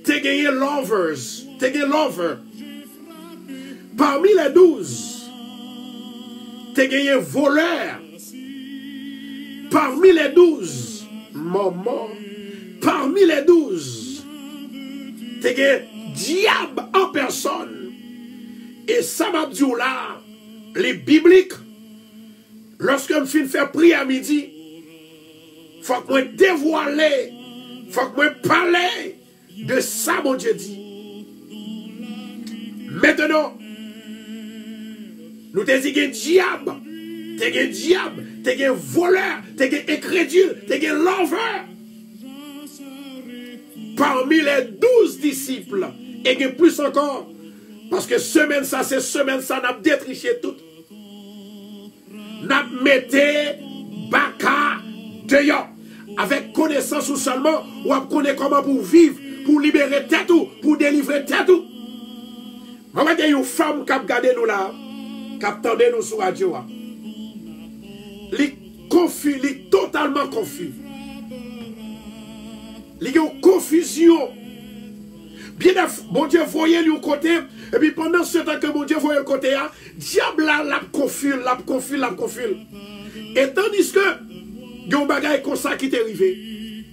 tu as gagné lovers, tu as gagné lover. Parmi les 12, tu as gagné voleur. Parmi les 12, maman. Parmi les 12, tu as gagné diable en personne. Et ça m'a dit là, les bibliques, lorsque je finis de faire prière à midi, il faut que je dévoile, il faut que je parle de ça, mon Dieu dit. Maintenant, nous te dit que diable, t'es diable, t'es voleur, t'es incrédule, t'es l'envers. Parmi les 12 disciples, et plus encore, parce que semaine ça, c'est semaine ça, n'a détriché tout. N'a mettez baka dehors. Avec connaissance ou seulement, ou à connaître comment pour vivre, pour libérer tête ou, pour délivrer tête ou. Maman, il y a une femme qui a regardé nous là, qui a attendu nous sur la radio. Il est confus, il est totalement confus. Il y a une confusion. Bien, bon Dieu voyait lui au côté, et puis pendant ce temps que mon Dieu voyait le côté, diable là, l'a confus. Et tandis que, il y a un bagage comme ça qui t'est arrivé.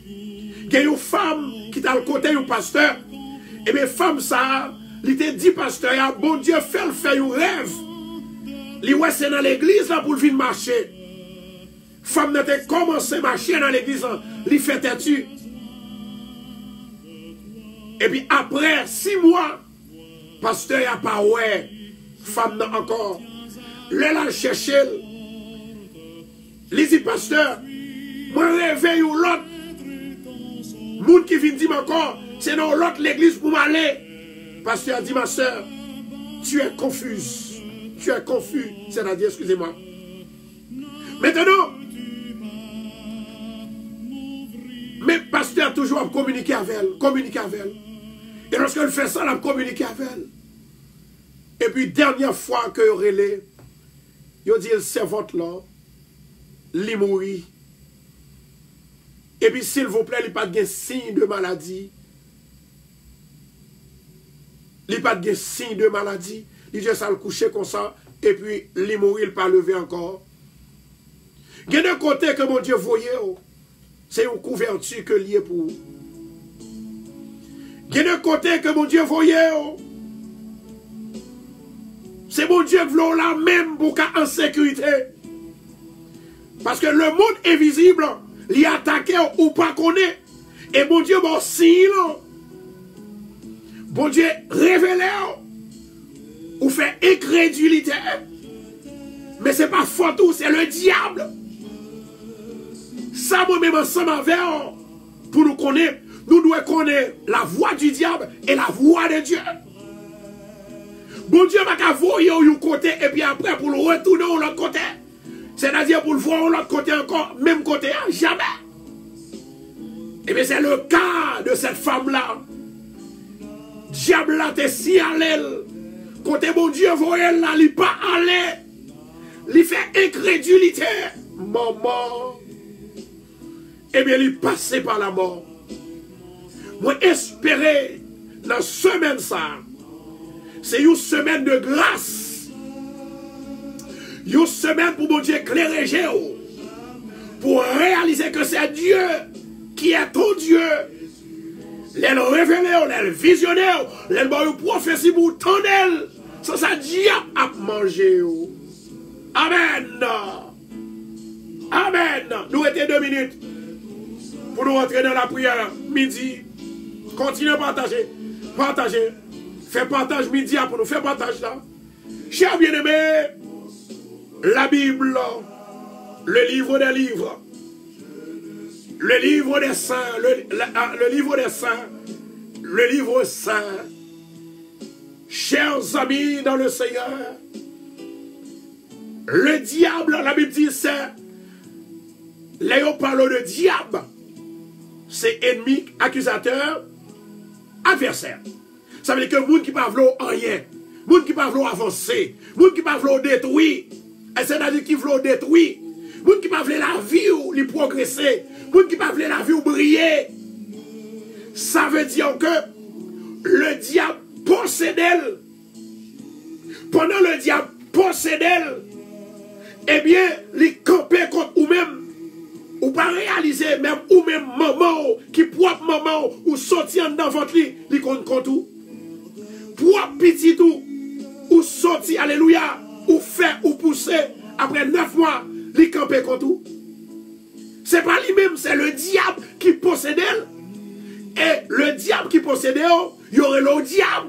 Il y a une femme qui t'a le côté du pasteur. Et bien, femme ça, il t'a dit pasteur, bon Dieu fait le faire un rêve. Il ouais c'est dans l'église là pour le venir marcher. Femme n'a pas commencé à marcher dans l'église, il fait têtu. Et puis après 6 mois, pasteur n'a pas ouais, femme n'a encore. Là, elle cherche. Il dit pasteur, moi réveille ou l'autre. Moun qui vient dire encore, c'est dans l'autre l'église pour m'aller. Pasteur a dit ma soeur, tu es confuse. Tu es confus. C'est-à-dire, excusez-moi. Maintenant, mais pasteur a toujours communiqué avec elle. Et lorsqu'elle fait ça, elle a communiqué avec elle. Et puis, dernière fois que relais, il dit, c'est votre là, il mourit. Et puis, s'il vous plaît, il n'y a pas de signe de maladie. Il n'y a pas de signe de maladie. Il dit ça le coucher comme ça. Et puis, il mourit, il ne pas lever encore. Il y a d'un côté que mon Dieu voyait, c'est une couverture que lié pour vous. Il y a d'un côté que mon Dieu voyait, c'est mon Dieu qui veut là même pour qu'en sécurité. Parce que le monde invisible, il attaqué ou pas connaît. Et mon Dieu, bon signe, bon Dieu révélé, ou fait incrédulité. Mais ce n'est pas faute, c'est le diable. Ça, moi-même, ensemble avec, pour nous connaître, nous devons connaître la voix du diable et la voix de Dieu. Bon Dieu va voir un côté et puis après pour le retourner de l'autre côté. C'est-à-dire pour le voir l'autre côté encore, même côté, jamais. Et bien c'est le cas de cette femme-là. Diable là t'es si à l'aile. Côté bon Dieu, voyez là, il pas aller. Il fait incrédulité. Maman. Eh bien, il passe par la mort. Moi, espérer dans la semaine ça, c'est une semaine de grâce. Une semaine pour mon Dieu éclairer, pour réaliser que c'est Dieu qui est ton Dieu. Les révéler, les visionner, les prophéties pour ton elle. Ça diable à manger. Amen. Amen. Nous étions 2 minutes pour nous rentrer dans la prière midi. Continuez à partager. Partagez. Fais partage midi pour nous. Fais partage là. Chers bien-aimés, la Bible, le livre des livres, le livre des saints, le livre des saints, le livre saint. Chers amis dans le Seigneur, le diable, la Bible dit, c'est, là on parle de diable, c'est ennemi, accusateur, adversaire. Ça veut dire que le monde qui ne veut rien, le monde qui ne veut avancer, le monde qui ne veut détruire, c'est-à-dire qui veut détruire, le monde qui ne veut la vie ou lui progresser, le monde qui ne veut la vie ou briller. Ça veut dire que le diable possède elle. Pendant le diable possède elle, eh bien, les camper contre ou-même, ou pas réaliser même ou-même maman, qui propre maman, ou sortir dans votre lit, les compte contre ou. Propre petit tout, ou sortir, alléluia, ou faire, ou pousser, après 9 mois, les camper contre ou. C'est pas lui-même, c'est le diable qui possède elle. Et le diable qui possède elle, il y aurait le diable.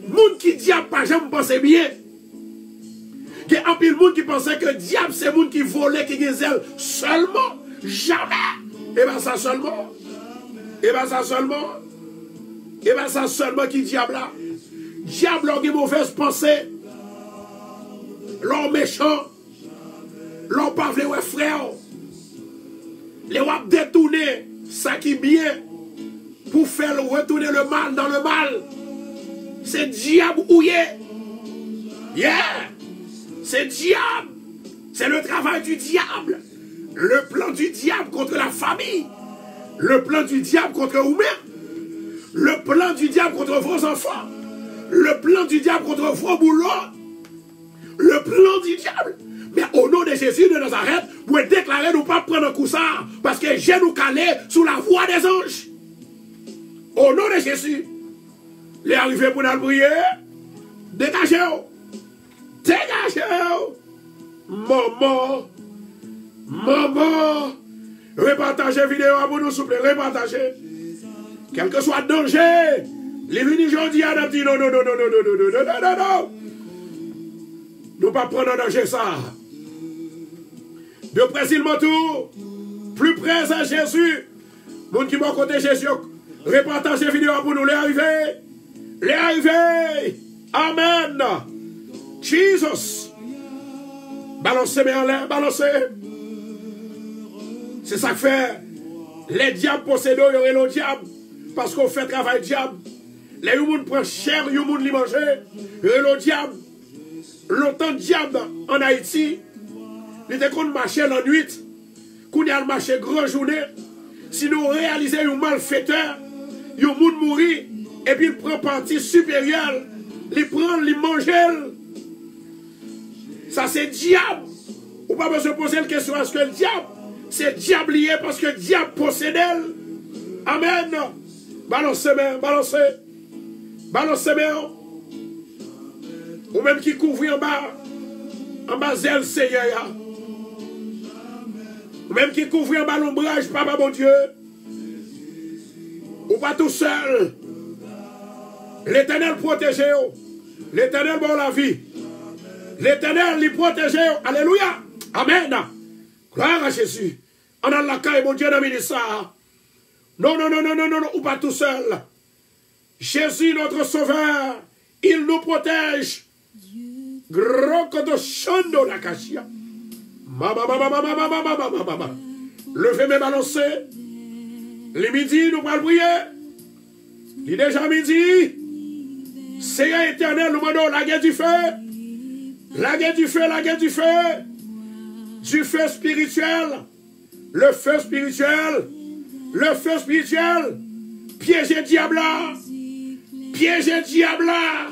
Moun qui diable pas jamais pensé bien. Il y a un peu de monde qui pensait que le diable c'est monde qui volait, qui a zèle seulement. Jamais. Et bien ça seulement. Et bien ça seulement. Et bien ça seulement qui diable là. Diable a une mauvaise pensée. L'homme méchant. L'homme pas vle frère. Les wap détourner ça qui est bien pour faire retourner le mal dans le mal. C'est diable ouillé. Yeah. C'est diable. C'est le travail du diable. Le plan du diable contre la famille. Le plan du diable contre vous-même. Le plan du diable contre vos enfants. Le plan du diable contre vos boulots. Le plan du diable. Mais au nom de Jésus de Nazareth, vous déclarez nous pas prendre un coup ça. Parce que j'ai nous calé sous la voix des anges. Au nom de Jésus. Les arrivés pour nous prier. Dégagez-vous. Dégagez-vous. Maman. Maman. Repartagez vidéo pour nous, s'il vous plaît. Repartagez. Quel que soit le danger. Les venus aujourd'hui à dit non, non, non, non, non, non, non, non, non, non, non. Nous ne pas prendre en danger ça. De près il tout. Plus près à Jésus. Moun qui m'a côté Jésus. Repartagez vidéo pour nous. Les arrivés. Les arrivés. Amen. Jesus. Balancez mes en l'air. Balancez. C'est ça que fait. Les diables possédent, il y aurait le diable. Parce qu'on fait travail diable. Les gens prennent cher, les gens les manger. Il y aurait le diable. Longtemps diable en Haïti. Il était qu'on marchait la nuit. Qu'on y a marché grande journée. Si nous réalisons un malfaiteur, il monde mourir. Et puis il prend partie supérieure. Il prend, il mange. Ça c'est diable. Ou pas besoin de poser la question à ce que le diable. C'est diable lié parce que le diable possède elle. Amen. Balancez main, balancez. Balancez main. Ou même qui couvre en bas zèle Seigneur. Ou même qui couvre en bas l'ombrage, papa mon Dieu. Ou pas tout seul. L'Éternel protège. L'Éternel bon la vie. L'Éternel lui protège. Alléluia. Amen. Gloire à Jésus. On a la caille, mon Dieu, dans le ministère. Non, non, non, non, non, non, non, ou pas tout seul. Jésus, notre Sauveur, il nous protège. Grand de Chando la Kachia. Levez mes balancés. Les midi, nous allons prier. Il est déjà midi. Seigneur éternel, nous demandons la guerre du feu. La guerre du feu, la guerre du feu. Du feu spirituel. Le feu spirituel. Le feu spirituel. Piégez diable là. Piégez diable là.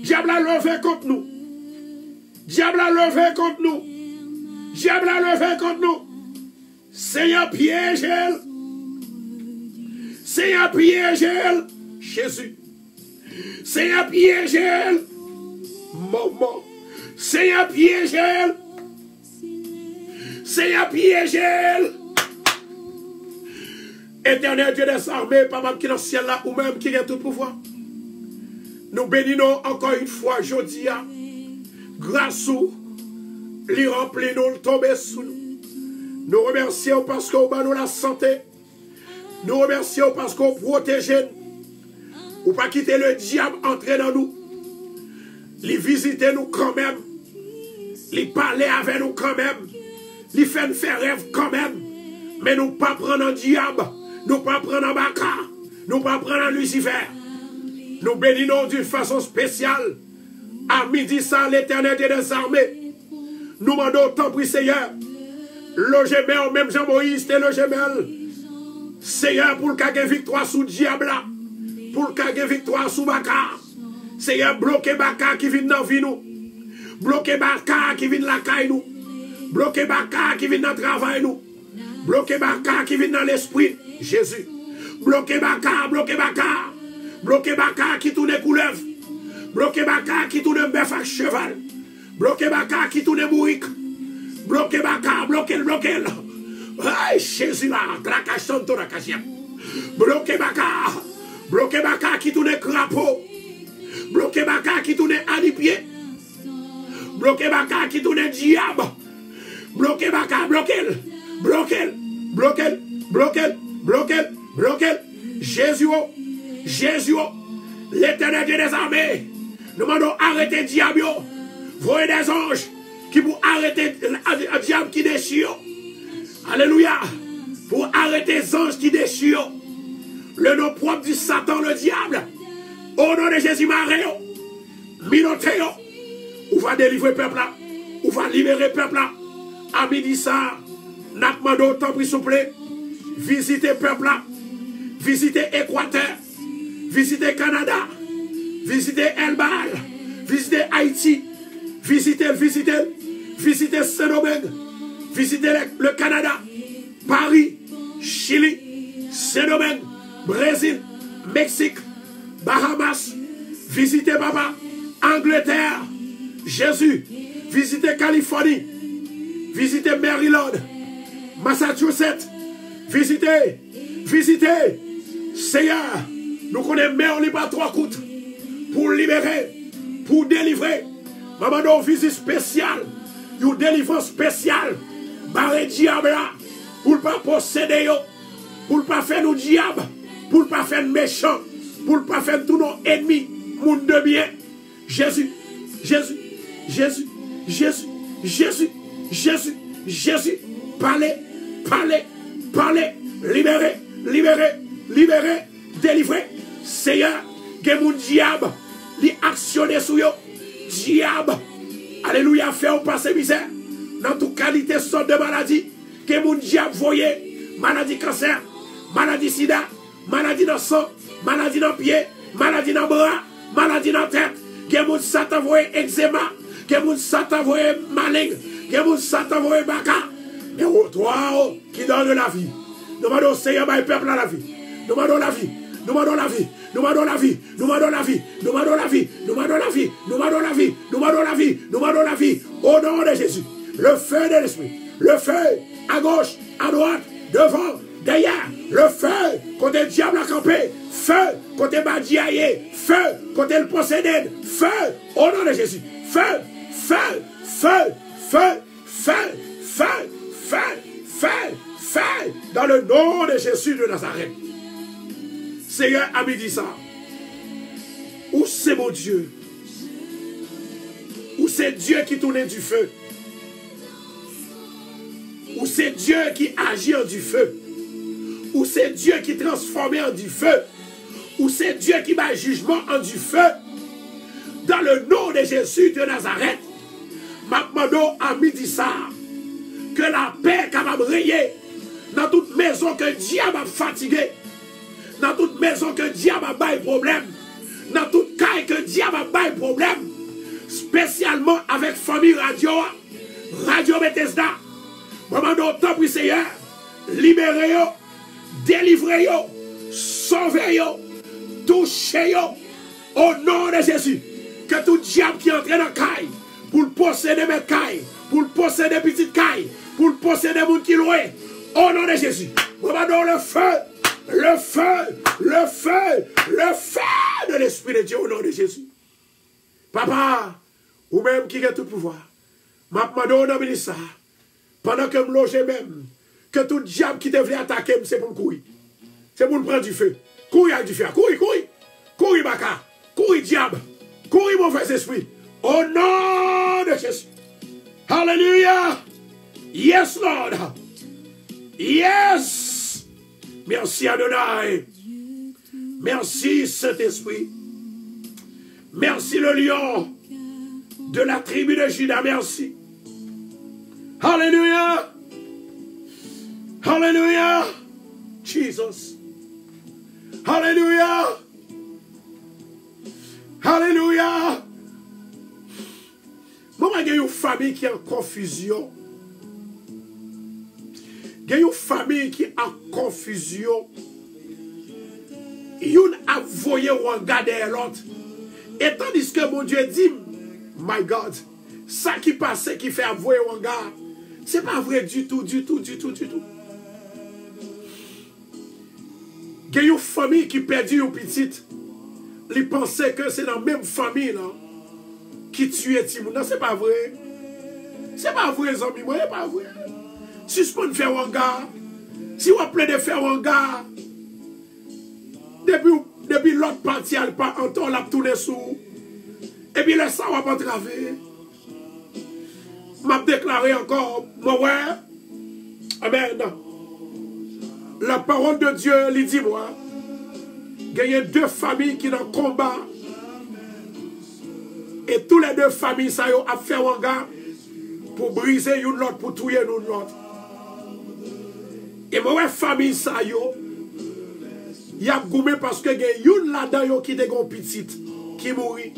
Diable a levé contre nous. Diable a levé contre nous. Diable a levé contre nous. Seigneur piège elle. Seigneur piège elle. Jésus. Seigneur piège elle. Maman. Seigneur piège elle. Seigneur piège elle. Éternel Dieu des armées, papa qui est dans le ciel là, ou même qui a tout pouvoir. Nous bénissons encore une fois, jeudi, grâce à lui remplir nous, tomber sous nous. Nous remercions parce qu'on a nous la santé. Nous remercions parce qu'on protège nous. Ou pas quitter le diable entrer dans nous. Il visiter nous quand même. Il parler avec nous quand même. Il fait faire rêve quand même. Mais nous pas prendre un diable. Nous pas prendre un baka. Nous pas prendre un Lucifer. Nous bénissons d'une façon spéciale. À midi, ça, l'éternel des armées. Nous demandons tant pour Seigneur. Le gemel, même Jean-Moïse, c'était le gemel. Seigneur, pour qu'il victoire sous diable, pour qu'il victoire sous Baka. Seigneur, bloquez Baka qui vient dans la vie nous. Bloquez Baka qui vient dans la caille nous. Bloquez Baka qui vient dans le travail nous. Bloquez Baka qui vient dans l'esprit. Jésus. Bloquez Baka, bloquez Baka. Bloquez Baka qui tourne couleuvre. Bloquez Baka qui tourne bœuf à cheval. Bloquez Baka qui tourne bourrique. Bloquez Baka, bloquez-le, bloquez-le. Aïe, Jésus là, tracachante la cachia. Bloquez Baka. Bloquez Baka qui tourne crapaud. Bloquez Baka qui tourne anipied. Bloquez Baka qui tourne diable. Bloquez Baka, bloquez-le. Bloquez-le, bloquez-le, bloquez-le, bloquez-le, bloquez-le. Jésus, Jésus, l'éternel Dieu des armées. Nous demandons arrêter le diable. Voyez des anges qui pour arrêter le diable qui déchire. Alléluia. Pour arrêter les anges qui déchirent. Le nom propre du Satan, le diable. Au nom de Jésus-Marie. Minotéo. On va délivrer le peuple là. On va libérer le peuple là. À midi ça. Nous demandons autant s'il vous plaît. Visitez le peuple là. Visitez Équateur. Visitez Canada. Visitez Elbal. Visitez Haïti. Visitez Saint-Domingue. Visitez le Canada, Paris, Chili, Saint-Domingue, Brésil, Mexique, Bahamas. Visitez Papa, Angleterre, Jésus. Visitez Californie. Visitez Maryland, Massachusetts. Visitez. Seigneur, nous connaissons mais on n'est pas trois coups pour libérer, pour délivrer. Maman, nous visite spéciale, une délivrance spéciale. Barre diable là, pour ne pas posséder, pour ne pas faire nos diables, pour ne pas faire méchants, pour ne pas faire tous nos ennemis, monde de bien. Jésus, parlez, libérez, délivrez. Seigneur, que mon diable, li actionner sur yo, diable, alléluia, fait au passer misère. Dans toute qualité sorte de maladie, que mon diable voyait, maladie cancer, maladie sida, maladie dans le sang, maladie dans le pied, maladie dans le bras, maladie dans la tête, que mon satan voyait eczéma, que mon satan voyait maligne, que mon satan voyait baka. Mais toi qui donne la vie, nous demandons au Seigneur, le peuple à la vie, nous demandons la vie. Nous demandons la vie, nous demandons la vie, nous demandons la vie, nous demandons la vie, nous demandons la vie, nous demandons la vie, nous demandons la vie, nous demandons la vie, au nom de Jésus. Le feu de l'esprit, le feu à gauche, à droite, devant, derrière, le feu côté le diable a campé, feu côté badiaillé, feu côté le possédé, feu au nom de Jésus, feu, dans le nom de Jésus de Nazareth. Seigneur, à midi ça. Où c'est mon Dieu? Où c'est Dieu qui tourne du feu? c'est Dieu qui agit en du feu. Ou c'est Dieu qui transforme en du feu. Ou c'est Dieu qui met jugement en du feu. Dans le nom de Jésus de Nazareth, ma demande à midi ça, que la paix capable de rayer dans toute maison que diable a fatigué, dans toute maison que diable a bail problème, dans toute caille que diable a bail problème, spécialement avec famille Radio Bethesda. Maman d'autant pour Seigneur, libérez-yo, délivrez-yo, sauvez-yo, touchez-yo, au nom de Jésus. Que tout diable qui entre dans la caille, pour posséder mes cailles, pour posséder petites cailles, pour posséder les gens qui louent, au nom de Jésus. Maman dans le feu, le feu, le feu, le feu de l'Esprit de Dieu, au nom de Jésus. Papa, ou même qui a tout pouvoir, ma demande à ça. Pendant que je loge même, que tout diable qui devait attaquer, c'est pour me courir. C'est pour me prendre du feu. Courir avec du feu. Courir, courir. Courir, baka. Courir, diable. Courir, mauvais esprit. Au nom de Jésus. Alléluia. Yes, Lord. Yes. Merci, Adonai. Merci, Saint-Esprit. Merci, le lion de la tribu de Juda. Merci. Alléluia. Alléluia. Jesus. Alléluia. Alléluia. Moi, il y a une famille qui est en confusion. Il y a une famille qui est en confusion. Il y a un voyé ou un gars derrière l'autre. Et tandis que mon Dieu dit, my God, ça qui passe, qui fait avouer ou un gars, c'est pas vrai du tout, du tout, du tout, du tout. Il y a une famille qui perdit une petite. Ils pensaient que c'est dans la même famille là, qui tuait Timon. Non, c'est pas vrai. C'est pas vrai, les amis. C'est pas vrai. Suspend faire un gars. Si vous appelez de faire un gars, depuis l'autre partie, elle pas encore la tourner sous. Et puis le sang va pas traver. M'a déclaré encore, moi ouais, amen. La parole de Dieu, lui dit moi, il y a deux familles qui sont en combat. Et tous les deux familles, ça y a fait un gars pour briser une l'autre, pour tuer une l'autre. Et moi, famille, ça y a goumé parce que il y a une là-dedans qui est une petite qui mourit.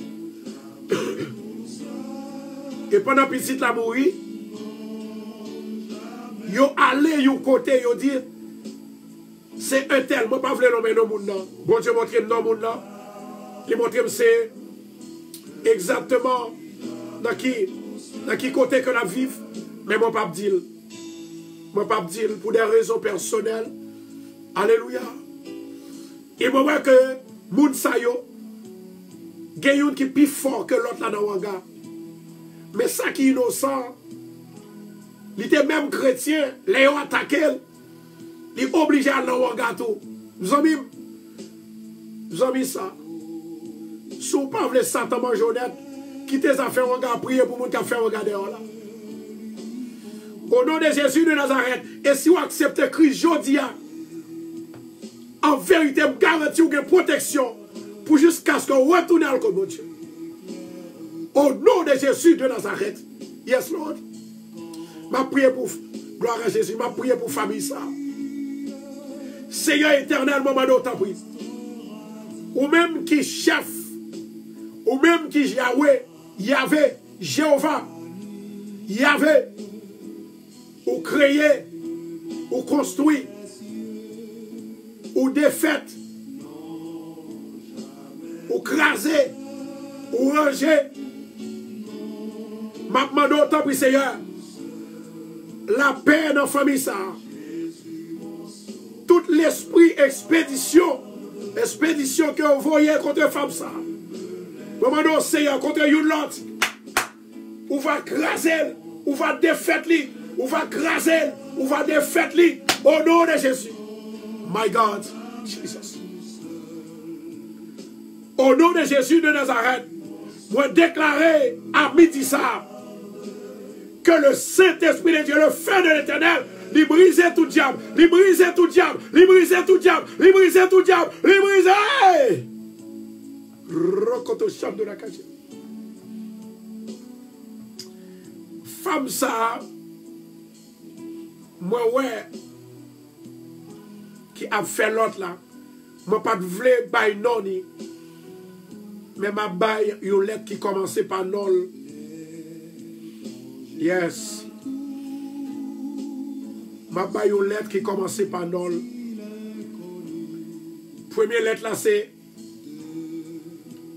Et pendant que petite la mourit, yo allé yon côté, yo dit, c'est un tel, moi pas voulu nommer non moun nan. Bon Dieu montre non moun nan. Il montre c'est exactement dans qui côté que la vive, mais moi pas dire. Moi pas dire pour des raisons personnelles. Alléluia. Et moi vois que moun sa yo gen yon qui plus fort que l'autre là dans Wanga. Mais ça qui est innocent, il était même chrétien, les ont attaqué, il est obligé à aller dans un gâteau. Vous avez mis ça. Si vous ne pouvez pas Satan manger honnête, quittez les affaires, on va prier pour les gens qui fait un gars dehors là. Au nom de Jésus de Nazareth, et si vous acceptez Christ aujourd'hui, en vérité, je garantis une protection pour jusqu'à ce qu'on retourne à mon Dieu. Au nom de Jésus de Nazareth. Yes, Lord. Ma prière pour gloire à Jésus. Ma prière pour famille ça. Seigneur éternel, maman d'autant pris. Ou même qui chef. Ou même qui Yahweh. Yahvé. Jéhovah. Yahvé. Ou créé. Ou construit. Ou défaite. Ou crasé. Ou rangé. Ma demande autant pour Seigneur. La paix dans la famille ça. Tout l'esprit expédition que vous voyez contre la femme ça. Demande au Seigneur contre une l'autre. On va craser, on va défaire lui, on va craser, on va défaire lui au nom de Jésus. My God, Jesus. Au nom de Jésus de Nazareth, moi déclarer à midi ça que le Saint-Esprit de Dieu, le feu de l'Éternel, li brise tout diable, li brise tout diable, li brise tout diable, li brise tout diable, li brise. Rokoto cham de la cache. Femme ça, moi ouais, qui a fait l'autre là, moi pas de vle bay non ni, mais ma bay yon lettre qui commençait par nol. Yes. Ma bay yon lettre qui commençait par nol. Première lettre là c'est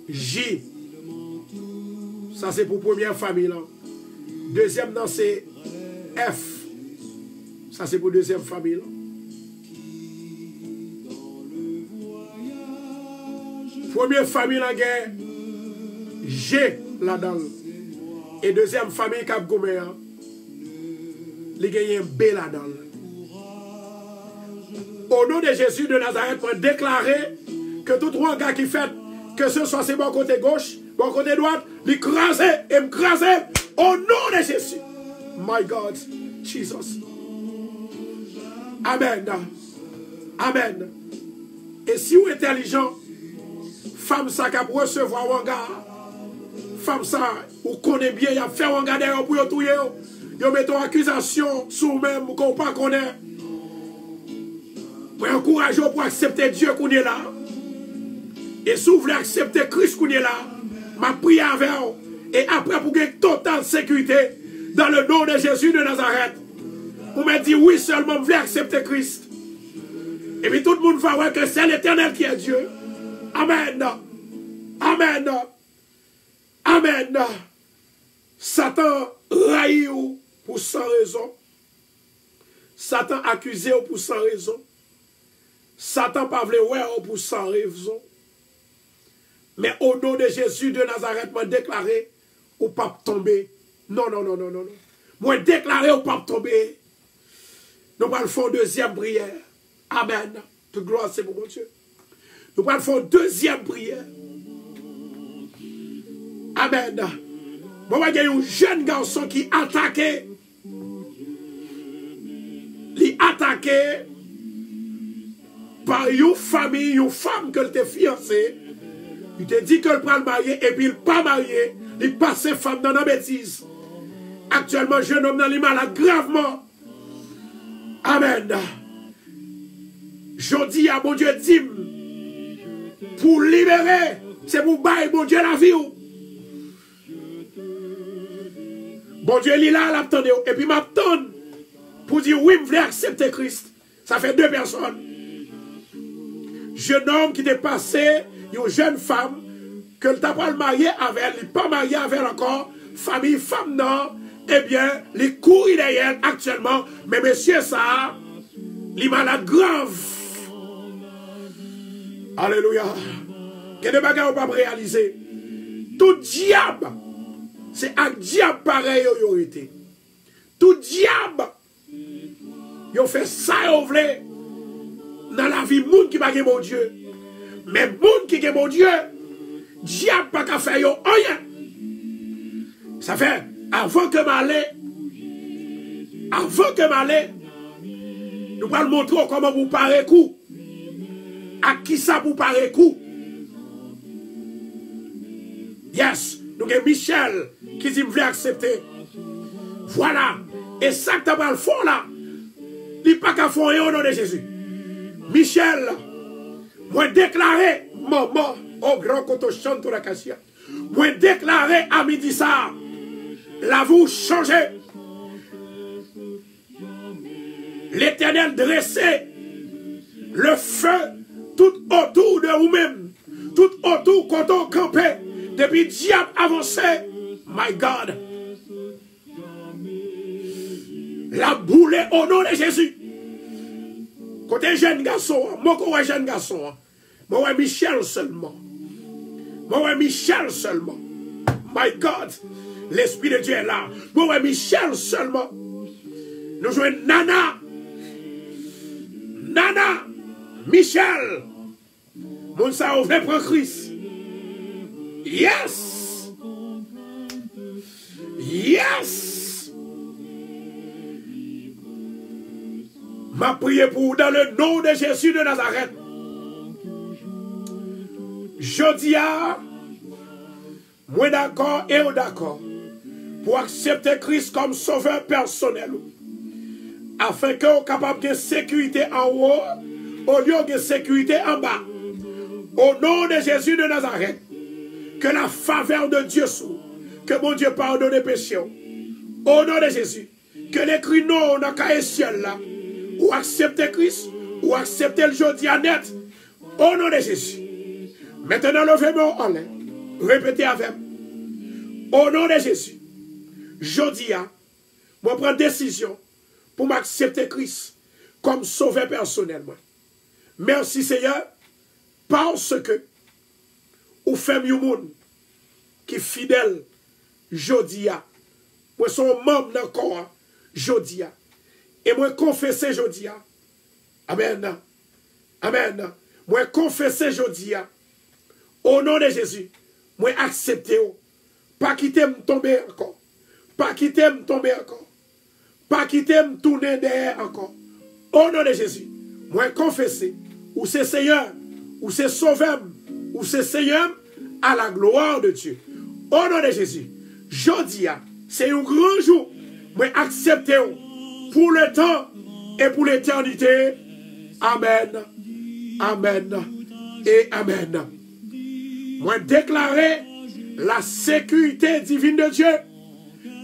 J. Ça c'est pour première famille là. Deuxième là c'est F. Ça c'est pour deuxième famille là. Première famille là gagne G là-dedans. Et deuxième famille Cap Gomé, il gagne B là-dedans. Au nom de Jésus de Nazareth, pour déclarer que tout trois gars qui fait, que ce soit c'est bon côté gauche, bon côté droite, l'écraser et m'craser au nom de Jésus. My God, Jesus. Amen. Amen. Et si vous êtes intelligent, femme ça qui recevoir un gars, femme ça, vous connaissez bien, il a fait un gars derrière pour tout, vous mettez une accusation sur vous-même, qu'on ne connaît pas. Vous encouragez pour accepter Dieu qu'on est là. Et si vous voulez accepter Christ qu'on est là, ma prière avec vous. Et après, pour gagner totale sécurité, dans le nom de Jésus de Nazareth, vous me dites oui seulement, vous voulez accepter Christ. Et puis tout le monde va voir que c'est l'Éternel qui est Dieu. Amen. Amen. Amen. Satan raille pour sans raison. Satan accusé pour sans raison. Satan pas voulu voir pour sans raison. Mais au nom de Jésus de Nazareth, moi déclaré au pape tomber. Non, non, non, non, non, non. Moi déclaré au pape tomber. Nous allons faire une deuxième prière. Amen. Toute gloire c'est pour mon Dieu. Nous allons faire une deuxième prière. Amen. Bon, il y a un jeune garçon qui attaquait. Il attaquait par une famille, une femme que était fiancée. Il te dit que le prend le marié et puis il n'est pas marié. Il passe femme dans la bêtise. Actuellement, jeune homme dans les malades gravement. Amen. Je dis à mon Dieu, dit pour libérer, c'est pour bailler mon Dieu la vie. Bon Dieu, il est là, l'attendez. Et puis m'attend pour dire oui, je voulais accepter Christ. Ça fait deux personnes. Jeune homme qui est passé, une jeune femme, que le tabac marié avec elle, il n'est pas marié avec elle encore, famille, femme non, eh bien, les cours derrière actuellement, mais monsieur ça, il est malade grave. Alléluia. Que des bagages pas réaliser. Tout diable, c'est un diable pareil au été. Tout diable, il fait ça au vrai dans la vie monde qui pas mon Dieu. Mais monde qui est mon Dieu, diable pas qu'à faire rien. Ça fait avant que m'aller, nous allons montrer comment vous parlez coup. À qui ça vous parlez coup? Yes, nous avons Michel qui dit voulait accepter. Voilà. Et ça que tu as le fond là, il n'est pas qu'à faire au nom de Jésus. Michel, moi déclaré, maman, au grand coteau chante la cassia. Moi déclaré à midi ça, la vous changez. L'Éternel dressé le feu tout autour de vous-même, tout autour quand on campait, depuis diable avancé. My God. La boule au nom de Jésus. Côté jeune garçon, moi jeune garçon, moi Michel seulement. Moi Michel seulement. My God. L'Esprit de Dieu est là. Moi Michel seulement. Nous jouons Nana. Nana. Michel. Mon ça ouvre pour Christ. Yes. Yes. m'a prié pour vous dans le nom de Jésus de Nazareth. Jodia, moi d'accord et au d'accord pour accepter Christ comme sauveur personnel, afin que vous capable de sécurité en haut au lieu de sécurité en bas. Au nom de Jésus de Nazareth, que la faveur de Dieu soit, que mon Dieu pardonne les péchés. Au nom de Jésus, que l'écrit non dans le ciel là, ou accepter Christ, ou accepter le Jodia net. Au nom de Jésus. Maintenant, levez-moi en l'air. Répétez avec moi. Au nom de Jésus, Jodia, moi prends décision pour m'accepter Christ comme sauveur personnellement. Merci Seigneur, parce que ou femme un monde qui est fidèle, Jodia. Moi, son membre dans le corps, Jodia. Et moi, confesser Jodia. Amen. Amen. Moi, confesser Jodia. Au nom de Jésus, moi, accepter. Pas quitter me tomber encore. Pas quitter me tomber encore. Pas quitter me tourner derrière encore. Au nom de Jésus, moi, confesser. Ou c'est Seigneur, ou c'est Sauveur, ou c'est Seigneur, à la gloire de Dieu. Au nom de Jésus, Jodia, c'est un grand jour. Moi, accepter pour le temps et pour l'éternité. Amen. Amen. Et Amen. Moi, déclarer la sécurité divine de Dieu.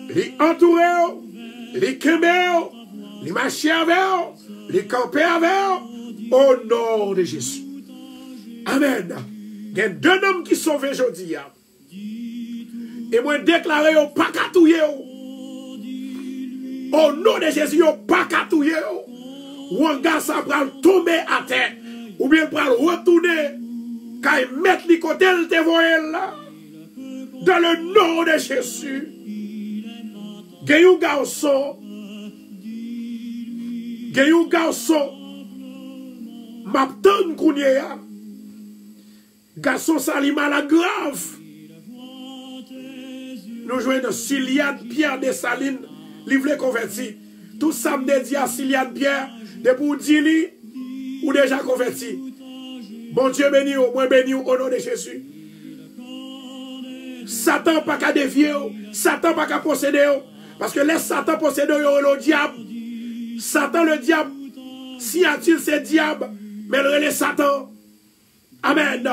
Les entourer, les crémer, les marcher avec, les camper avec, au nom de Jésus. Amen. Il y a deux hommes qui sauvent aujourd'hui. Et moi, déclarer au pas catouiller. Au nom de Jésus, au pas catouiller. Ou un gars, ça va tomber à terre. Ou bien, il va retourner. Quand il met les côtés, il te voit là. Dans le nom de Jésus. Il y a un garçon. Il y a un garçon. M'attend qu'on y a. Garçon, ça lui malade grave. Nous jouons dans Siliane Pierre de Saline, livre converti. Tout ça me dit à Siliane Pierre, de pour dire ou déjà converti. Bon Dieu béni, au moins béni au nom de Jésus. Satan pas qu'à dévier, Satan pas qu'à posséder. Parce que les Satan possède le diable. Satan le diable, si a-t-il ce diable, mais le Satan. Amen.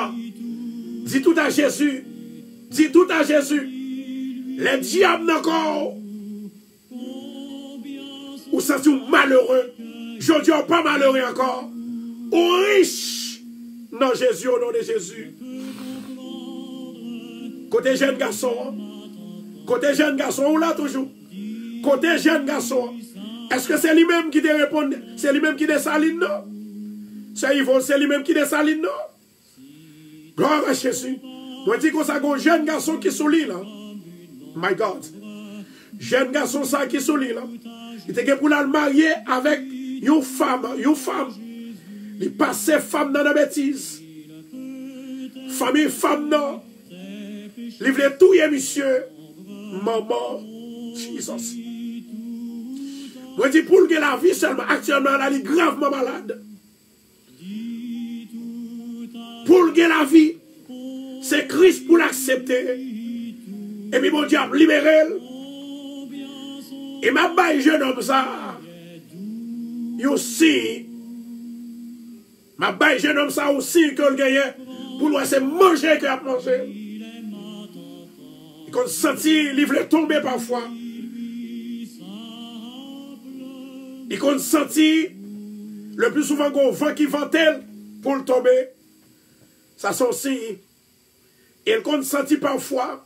Dis tout à Jésus. Dis tout à Jésus. Les diables encore. Ou ça sont malheureux. Je dis pas malheureux encore. Ou riche. Non, Jésus, au nom de Jésus. Côté jeune garçon. Côté jeune garçon, ou là toujours. Côté jeune garçon. Est-ce que c'est lui-même qui te répond? C'est lui-même qui dessaline, non? C'est lui-même qui dessaline, non? Gloire à Jésus. Moi, je dis que ça a un jeune garçon qui est sous l'île. My God. Jeune garçon ça qui est sous l'île. Il était pour la marier avec une femme. Il passait femme dans la bêtise. Famille femme non. Il voulait tout y monsieur. Maman. Jesus. Moi, je dis pour que la vie seulement, actuellement, elle est gravement malade. Pour que la vie, c'est Christ pour l'accepter. Et puis mon diable libéré. Et ma baille jeune homme ça. Aussi. Ma baille jeune homme ça aussi que le gagne. Pour lui c'est manger qu'il a mangé. Et qu'on sentit, il voulait tomber parfois. Et qu'on sentit, le plus souvent qu'on vent qui ventait pour le tomber. Ça sont signes. Et qu'on sentit parfois,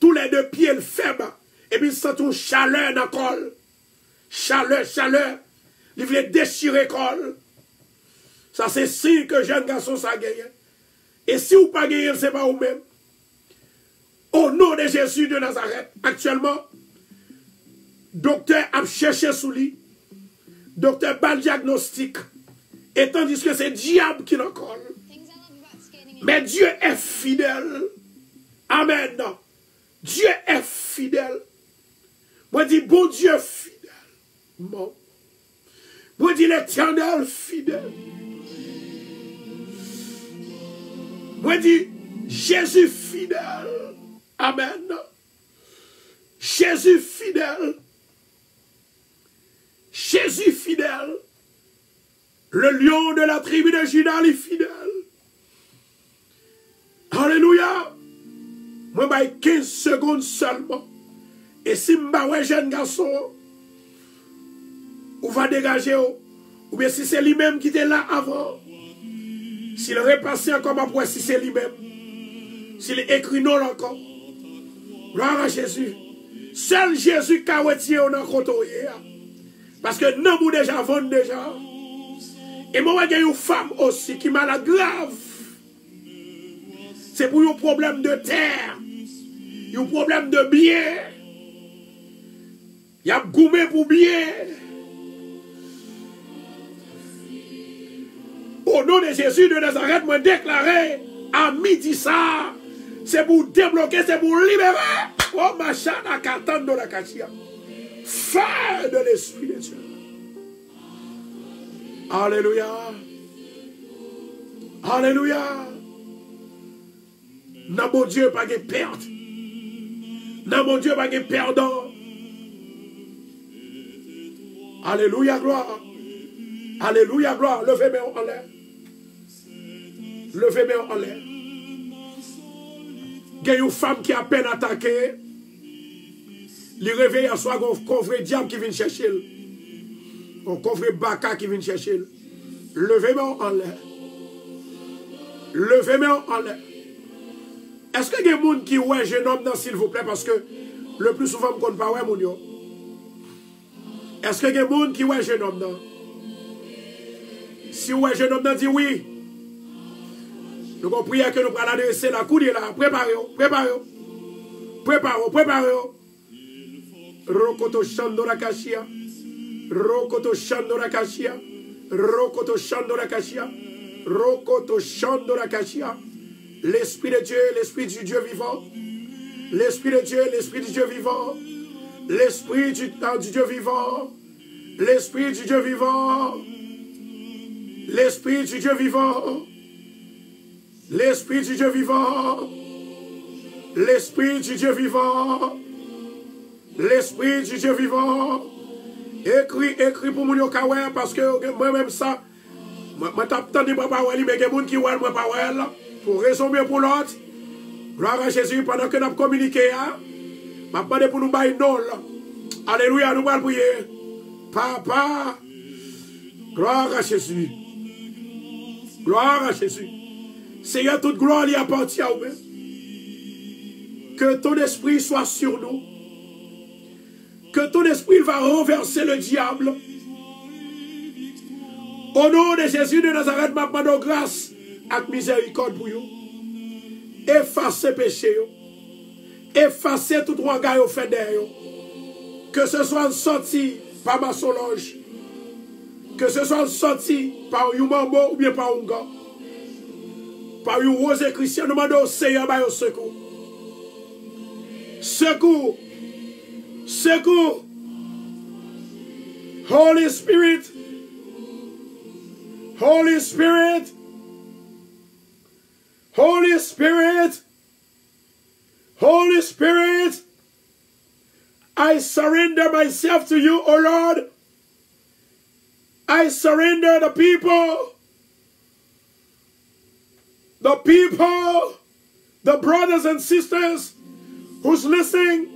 tous les deux pieds faibles, et puis il sent une chaleur dans le col. Chaleur. Il voulait déchirer le col. Ça c'est signe que jeune garçon ça gagne. Et si vous pas gagné, c'est pas vous-même. Au nom de Jésus de Nazareth, actuellement, docteur a cherché sous lui. Docteur pas le diagnostic. Et tandis que c'est diable qui le colle. Mais Dieu est fidèle. Amen. Dieu est fidèle. Moi, je dis, bon Dieu fidèle. Bon. Moi dis l'Éternel fidèle. Moi dis Jésus fidèle. Amen. Jésus fidèle. Jésus fidèle. Le lion de la tribu de Juda est fidèle. Alléluia. Moi, j'ai 15 secondes seulement. Et si je suis jeune garçon, on va dégager. Ou bien si c'est lui-même qui était là avant. S'il repasse encore après, si c'est lui-même. S'il écrit non encore. Gloire à Jésus. Seul Jésus qui a retiré dans le compte. Parce que nous avons déjà vendu déjà. Et moi, j'ai une femme aussi qui est malade grave. C'est pour un problème de terre. Un problème de bien. Il y a goumé pour bien. Au nom de Jésus de Nazareth, moi déclaré à midi ça. C'est pour débloquer, c'est pour libérer. Oh, ma chère, à Katando la Kachia. Feu de l'Esprit de Dieu. Alléluia. Alléluia. Non, mon Dieu, pas de perte. Non, mon Dieu, pas de perdant. Alléluia, gloire. Alléluia, gloire. Levez-moi en l'air. Levez-moi en l'air. Il y a une femme qui a peine attaquée. Il réveille à soi un coffre diable qui vient chercher. Un coffre baka qui vient chercher. Levez-moi en l'air. Levez-moi en l'air. Est-ce qu'il y a des gens qui ouent jeune homme dans s'il vous plaît? Parce que le plus souvent, je ne connais pas ouais, mon yo. Est-ce qu'il y a des gens qui ouent jeune homme dans? Si ouè jeune homme dans dit oui. Nous avons prié que nous allons adresser la coude là. Préparez-vous, préparez-vous. Préparez-vous, préparez-vous. Rokoto Shandora Kashia. Rokoto Shandora Kashia. Rokoto Shandora Kashia. Rokoto Shandora Kashia. L'Esprit de Dieu, l'Esprit du Dieu vivant. L'Esprit de Dieu, l'Esprit du Dieu vivant. L'Esprit du Dieu vivant. L'Esprit du Dieu vivant. L'Esprit du Dieu vivant. L'Esprit du Dieu vivant. L'Esprit du Dieu vivant. L'Esprit du Dieu vivant. Écris pour mon yokawe parce que moi-même ça. Moi t'attends de pas parler mais il y a des gens qui voient moi parler pour raison bien pour l'autre. Gloire à Jésus pendant que nous communiquons. Je demande pour nous bailler non. Alléluia, nous allons prier. Papa. Gloire à Jésus. Gloire à Jésus. Seigneur, toute gloire lui appartient à vous. Que ton esprit soit sur nous. Que ton esprit va renverser le diable. Au nom de Jésus de Nazareth, je demande grâce et miséricorde pour vous. Effacez péché. Effacez tout regard au fait d'air. Que ce soit sorti par ma Solange. Que ce soit sorti par un mambo ou bien par un gars. Par une rose chrétien, nous demandons au Seigneur au secours. Secours. Secours. Holy Spirit. Holy Spirit. Holy Spirit. Holy Spirit. I surrender myself to you, O Lord. I surrender the people. The people, the brothers and sisters who's listening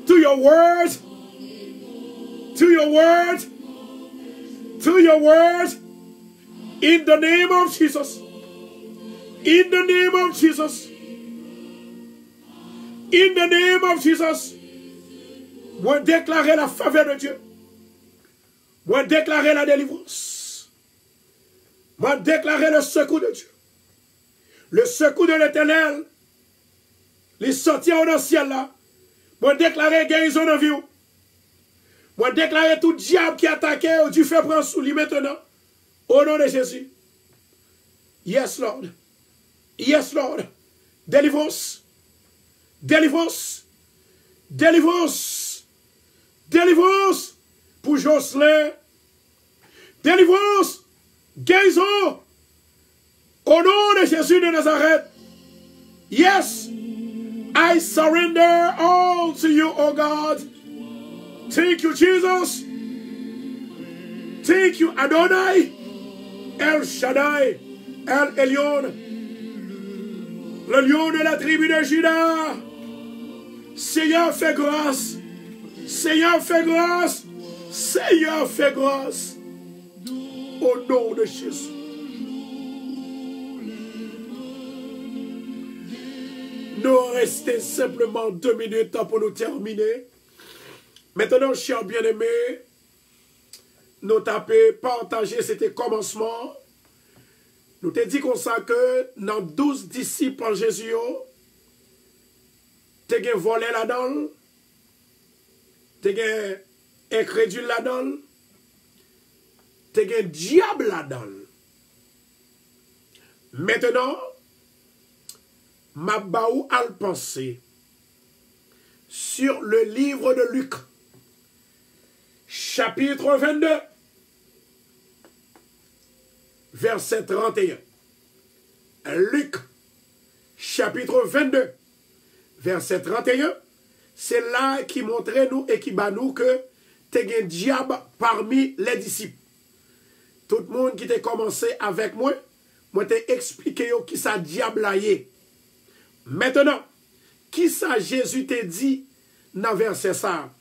to your word, to your word, to your word, in the name of Jesus, in the name of Jesus, in the name of Jesus. Moi déclarer la faveur de Dieu. Moi déclarer la délivrance. Moi déclarer le secours de Dieu. Le secours de l'Éternel. Les sortir dans le ciel là. Moi déclarer guérison dans la vie. Moi déclarer tout diable qui attaquait, Dieu fait prendre sous lui maintenant. Au nom de Jésus. Yes, Lord. Yes, Lord. Délivrance. Délivrance. Délivrance. Délivrance pour Jocelyn. Délivrance, guérison. Au nom de Jésus de Nazareth. Yes, I surrender all to you, oh God. Thank you, Jesus. Thank you, Adonai. El Shaddai. El Elyon. Le lion de la tribu de Juda. Seigneur, fais grâce. Seigneur, fais grâce. Seigneur, fais grâce. Au nom de Jésus. Nous restons simplement 2 minutes pour nous terminer. Maintenant, chers bien-aimés, nous tapons partager, c'était commencement. Nous te dit comme ça que dans 12 disciples en Jésus, tu as volé là-dedans, tu as incrédule là-dedans, tu as diable là-dedans. Maintenant, ma baou al penser sur le livre de Luc, chapitre 22, verset 31. Luc, chapitre 22, verset 31. C'est là qui montrait nous et qui bat nous que tu as un diable parmi les disciples. Tout le monde qui t'a commencé avec moi, moi t'ai expliqué qui ça diable là y est. Maintenant, qui ça Jésus t'a dit dans verset ça?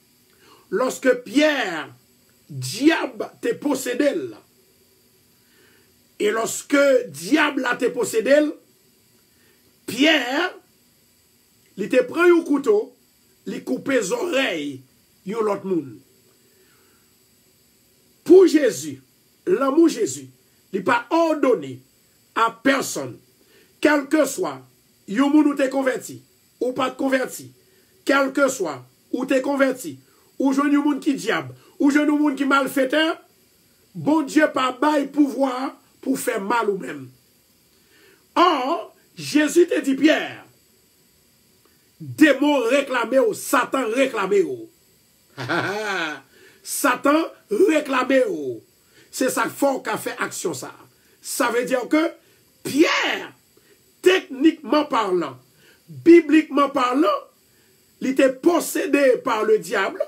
Lorsque Pierre, diable t'a possédé là, et lorsque diable a te possédé, Pierre, il te prend un couteau, il coupe les oreilles de l'autre monde. Pour Jésus, l'amour Jésus, il n'a pas ordonné à personne, quel que soit, yon moun ou te converti, ou pas te converti, quel que soit, ou te converti, ou jeune yon moun qui diable, ou jeune moun qui malfaiteur, bon Dieu pas bail pouvoir pour faire mal ou même. Or, Jésus te dit Pierre, démon réclamé ou, Satan réclamé ou. Satan réclamé ou. C'est ça qu'il faut qu'a fait action ça. Ça veut dire que Pierre, techniquement parlant, bibliquement parlant, il était possédé par le diable,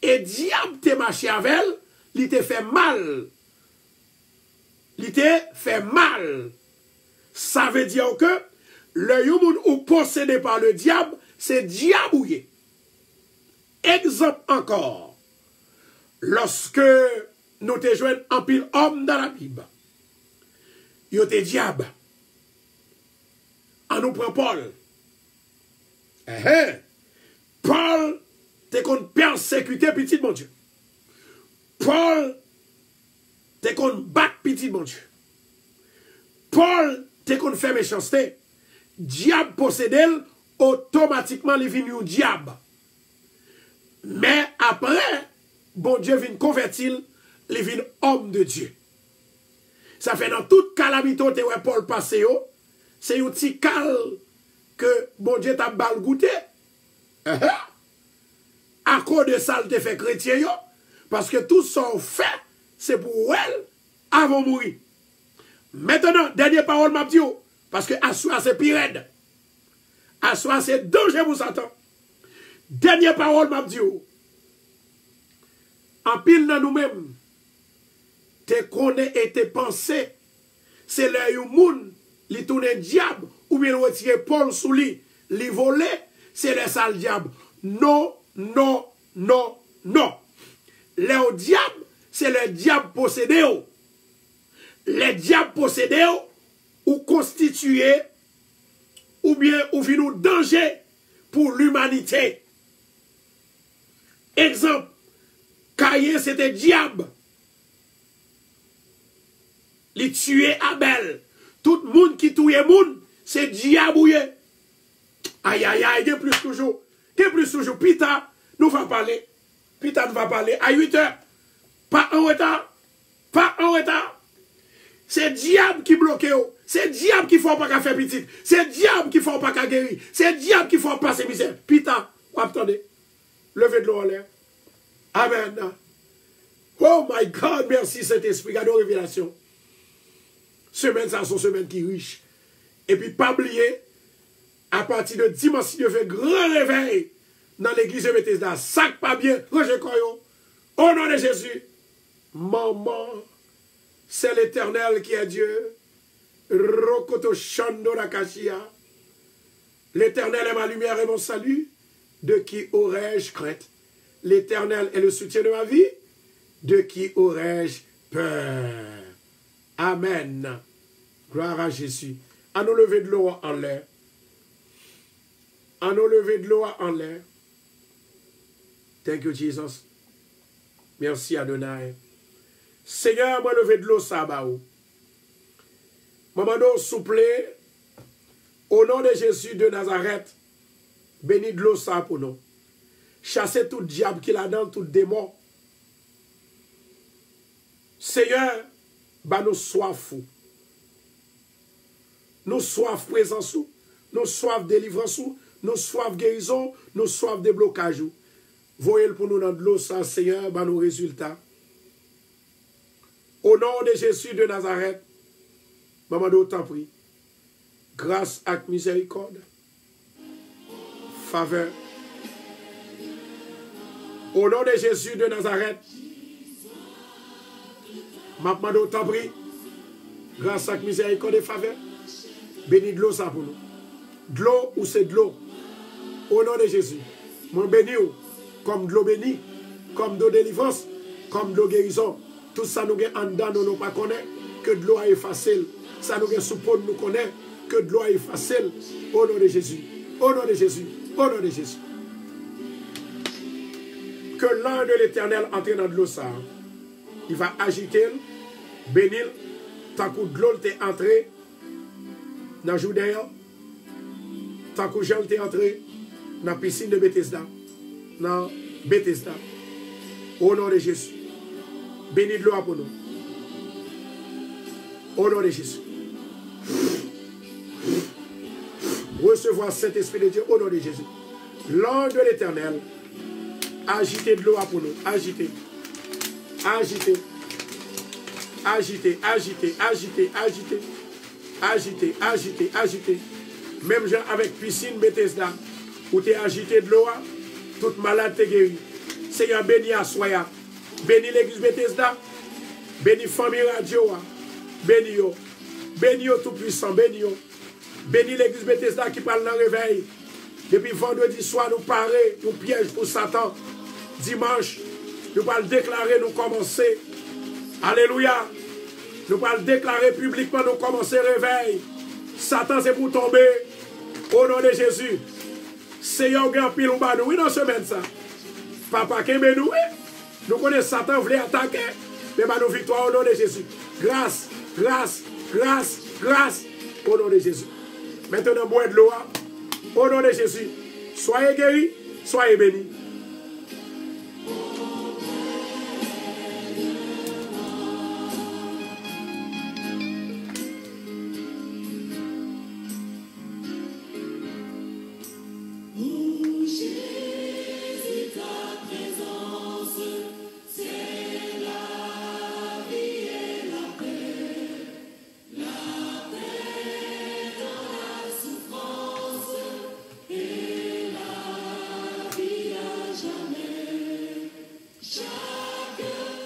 et diable te marché avec elle, il te fait mal. Il te fait mal. Ça veut dire que le humain ou possédé par le diable, c'est diabouillé. Exemple encore. Lorsque nous te joignons en pile homme dans la Bible, yo te diable. On nous prend Paul. Paul te qu'on persécuter petit mon Dieu. Paul te qu'on bat petit mon Dieu. Paul te qu'on fait méchanceté. Diable possédé, automatiquement il vient un diable. Mais après, bon Dieu vient convertir, il vient homme de Dieu. Ça fait dans toute calamité où Paul passe, c'est un petit cal que bon Dieu t'a bal goûté. À cause de ça, il te fait chrétien, parce que tout son fait, c'est pour elle avant de mourir. Maintenant, dernière parole, m'a dit, parce que Assoir c'est pire raide. Assoir c'est danger pour Satan. Dernière parole, m'a dit, en pile dans nous-mêmes, te connais et te pensées, c'est là où moun, li tourne diable, ou bien retirer Paul sous lui, li voler, c'est le sale diable. Non, non, non, non. Le diable, c'est le diable possédé. Le diable possédé ou constitué, ou bien ou vient nous danger pour l'humanité. Exemple, Caïn c'était diable. Il tuait Abel. Tout le monde qui tue moun, c'est diable. Aïe, aïe, aïe, il y a plus toujours. Il y a plus toujours. Pita, nous va parler. Pita nous va parler à 8 heures. Pas en retard. Pas en retard. C'est diable qui bloque. C'est diable qui faut pas faire petit. C'est diable qui faut pas guérir. C'est diable qui faut passer misère. Pita, vous attendez. Levez de l'eau en l'air. Amen. Oh my God, merci Saint-Esprit. Gardons révélation. Semaine, ça, sont semaines qui riches. Et puis, pas oublier, à partir de dimanche, Dieu fait grand réveil dans l'église de Bethesda. Sac pas bien, Roger Koyo. Au nom de Jésus. Maman, c'est l'Éternel qui est Dieu. Rokoto Shando Nakashia. L'Éternel est ma lumière et mon salut. De qui aurais-je crainte? L'Éternel est le soutien de ma vie. De qui aurais-je peur? Amen. Gloire à Jésus. À nous lever de l'eau en l'air. À nous lever de l'eau en l'air. Thank you, Jesus. Merci, Adonai. Seigneur, moi lever de l'eau, ça va où? Maman, souple, au nom de Jésus de Nazareth, bénis de l'eau, ça pour nous. Chassez tout diable qui là-dedans, tout démon. Seigneur, bah nous soif. Nous soif présence, nous soif délivrance, nous soif guérison, nous soif déblocage. Voyez pour nous dans de l'eau, ça, Seigneur, bah nos résultats. Au nom de Jésus de Nazareth, maman, t'en prie, grâce à miséricorde, faveur. Au nom de Jésus de Nazareth, maman, t'en prie, grâce à miséricorde et faveur, bénis de l'eau ça pour nous. De l'eau ou c'est de l'eau. Au nom de Jésus, moi bénis comme de l'eau bénie, comme de délivrance, comme de guérison. Tout ça nous gagne en dedans, nous ne pas connaît que de l'eau est facile. Ça nous gagne sous peau, nous connaît que de l'eau est facile. Au nom de Jésus. Au nom de Jésus. Au nom de Jésus. Que l'ange de l'Éternel entre dans de l'eau ça. Il va agiter, bénir, tant que de l'eau t'est entré dans le Judée, tant que Jean t'est entré dans la piscine de Bethesda. Dans Bethesda. Au nom de Jésus. Bénis de l'eau pour nous. Au nom de Jésus. Recevoir Saint-Esprit de Dieu au nom de Jésus. L'ange de l'Éternel. Agitez de l'eau pour nous. Agitez. Agitez. Agitez. Agitez. Agitez. Agitez. Agitez. Agitez. Agitez. Même gens avec piscine Bethesda. Où tu es agité de l'eau. Toute malade te guérit. Seigneur, bénis à Soya. Bénis l'église Bethesda. Bénis famille radio. Bénis yo. Bénis yo tout puissant. Bénis yo. Bénis l'église Bethesda qui parle dans le réveil. Depuis vendredi soir, nous parlons, nous pièges pour Satan. Dimanche, nous allons déclarer, nous commencer. Alléluia. Nous allons déclarer publiquement, nous commencer réveil. Satan, c'est pour tomber. Au nom de Jésus. Seigneur, grand pile ou bas nous. Oui, dans ce semaine, ça. Papa, qui nous, oui. Nous connaissons Satan, voulait attaquer. Mais nous victoire au nom de Jésus. Grâce, grâce, grâce, grâce. Au nom de Jésus. Maintenant, bois de l'eau. Au nom de Jésus. Soyez guéris, soyez bénis.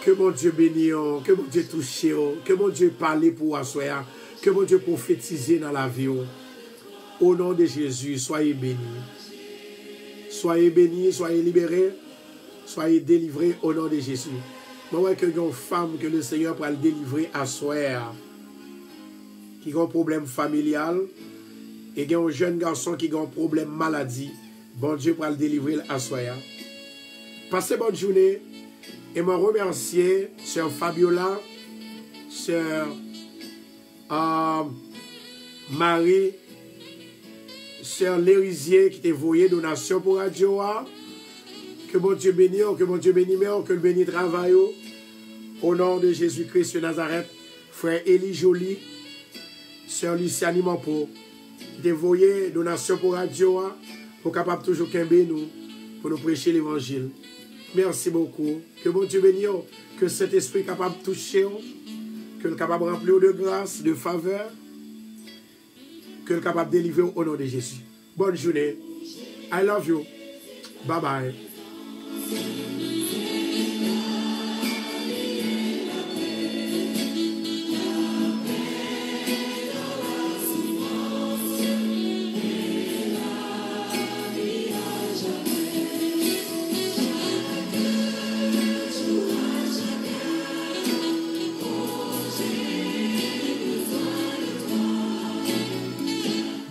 Que mon Dieu bénisse, que mon Dieu touche, que mon Dieu parle pour asseoir, que mon Dieu prophétise dans la vie. Au nom de Jésus, soyez bénis. Soyez bénis, soyez libérés, soyez délivrés au nom de Jésus. Moi, que une femme que le Seigneur pourra le délivrer à soir, qui a un problème familial, et un jeune garçon qui a un problème maladie, bon Dieu pourra le délivrer à soir. Passez bonne journée. Et me remercier, Sœur Fabiola, Sœur Marie, Sœur Lérisier qui t'a voyé donation pour Radio. Que mon Dieu bénisse, que mon Dieu bénisse, que le bénisse travail. Au nom de Jésus-Christ de Nazareth, Frère Élie Jolie, Sœur Luciani Mampo, qui t'a voyé donation pour Radio, pour capable toujours qu'aimer nous, pour nous prêcher l'évangile. Merci beaucoup. Que bon Dieu bénisse. Que cet esprit est capable de toucher. Que le capable de remplir de grâce, de faveur. Que le capable de délivrer au nom de Jésus. Bonne journée. I love you. Bye bye.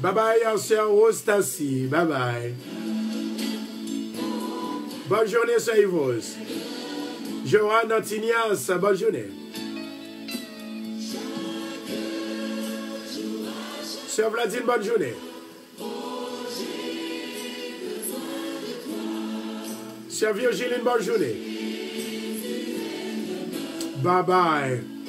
Bye bye, sœur Rostassi. Bye bye. Bonne journée, sœur Yvos. Joanne Antinias, bonne journée. Sœur Vladine, bonne journée. Sœur Virginie, bonne journée. Bye bye.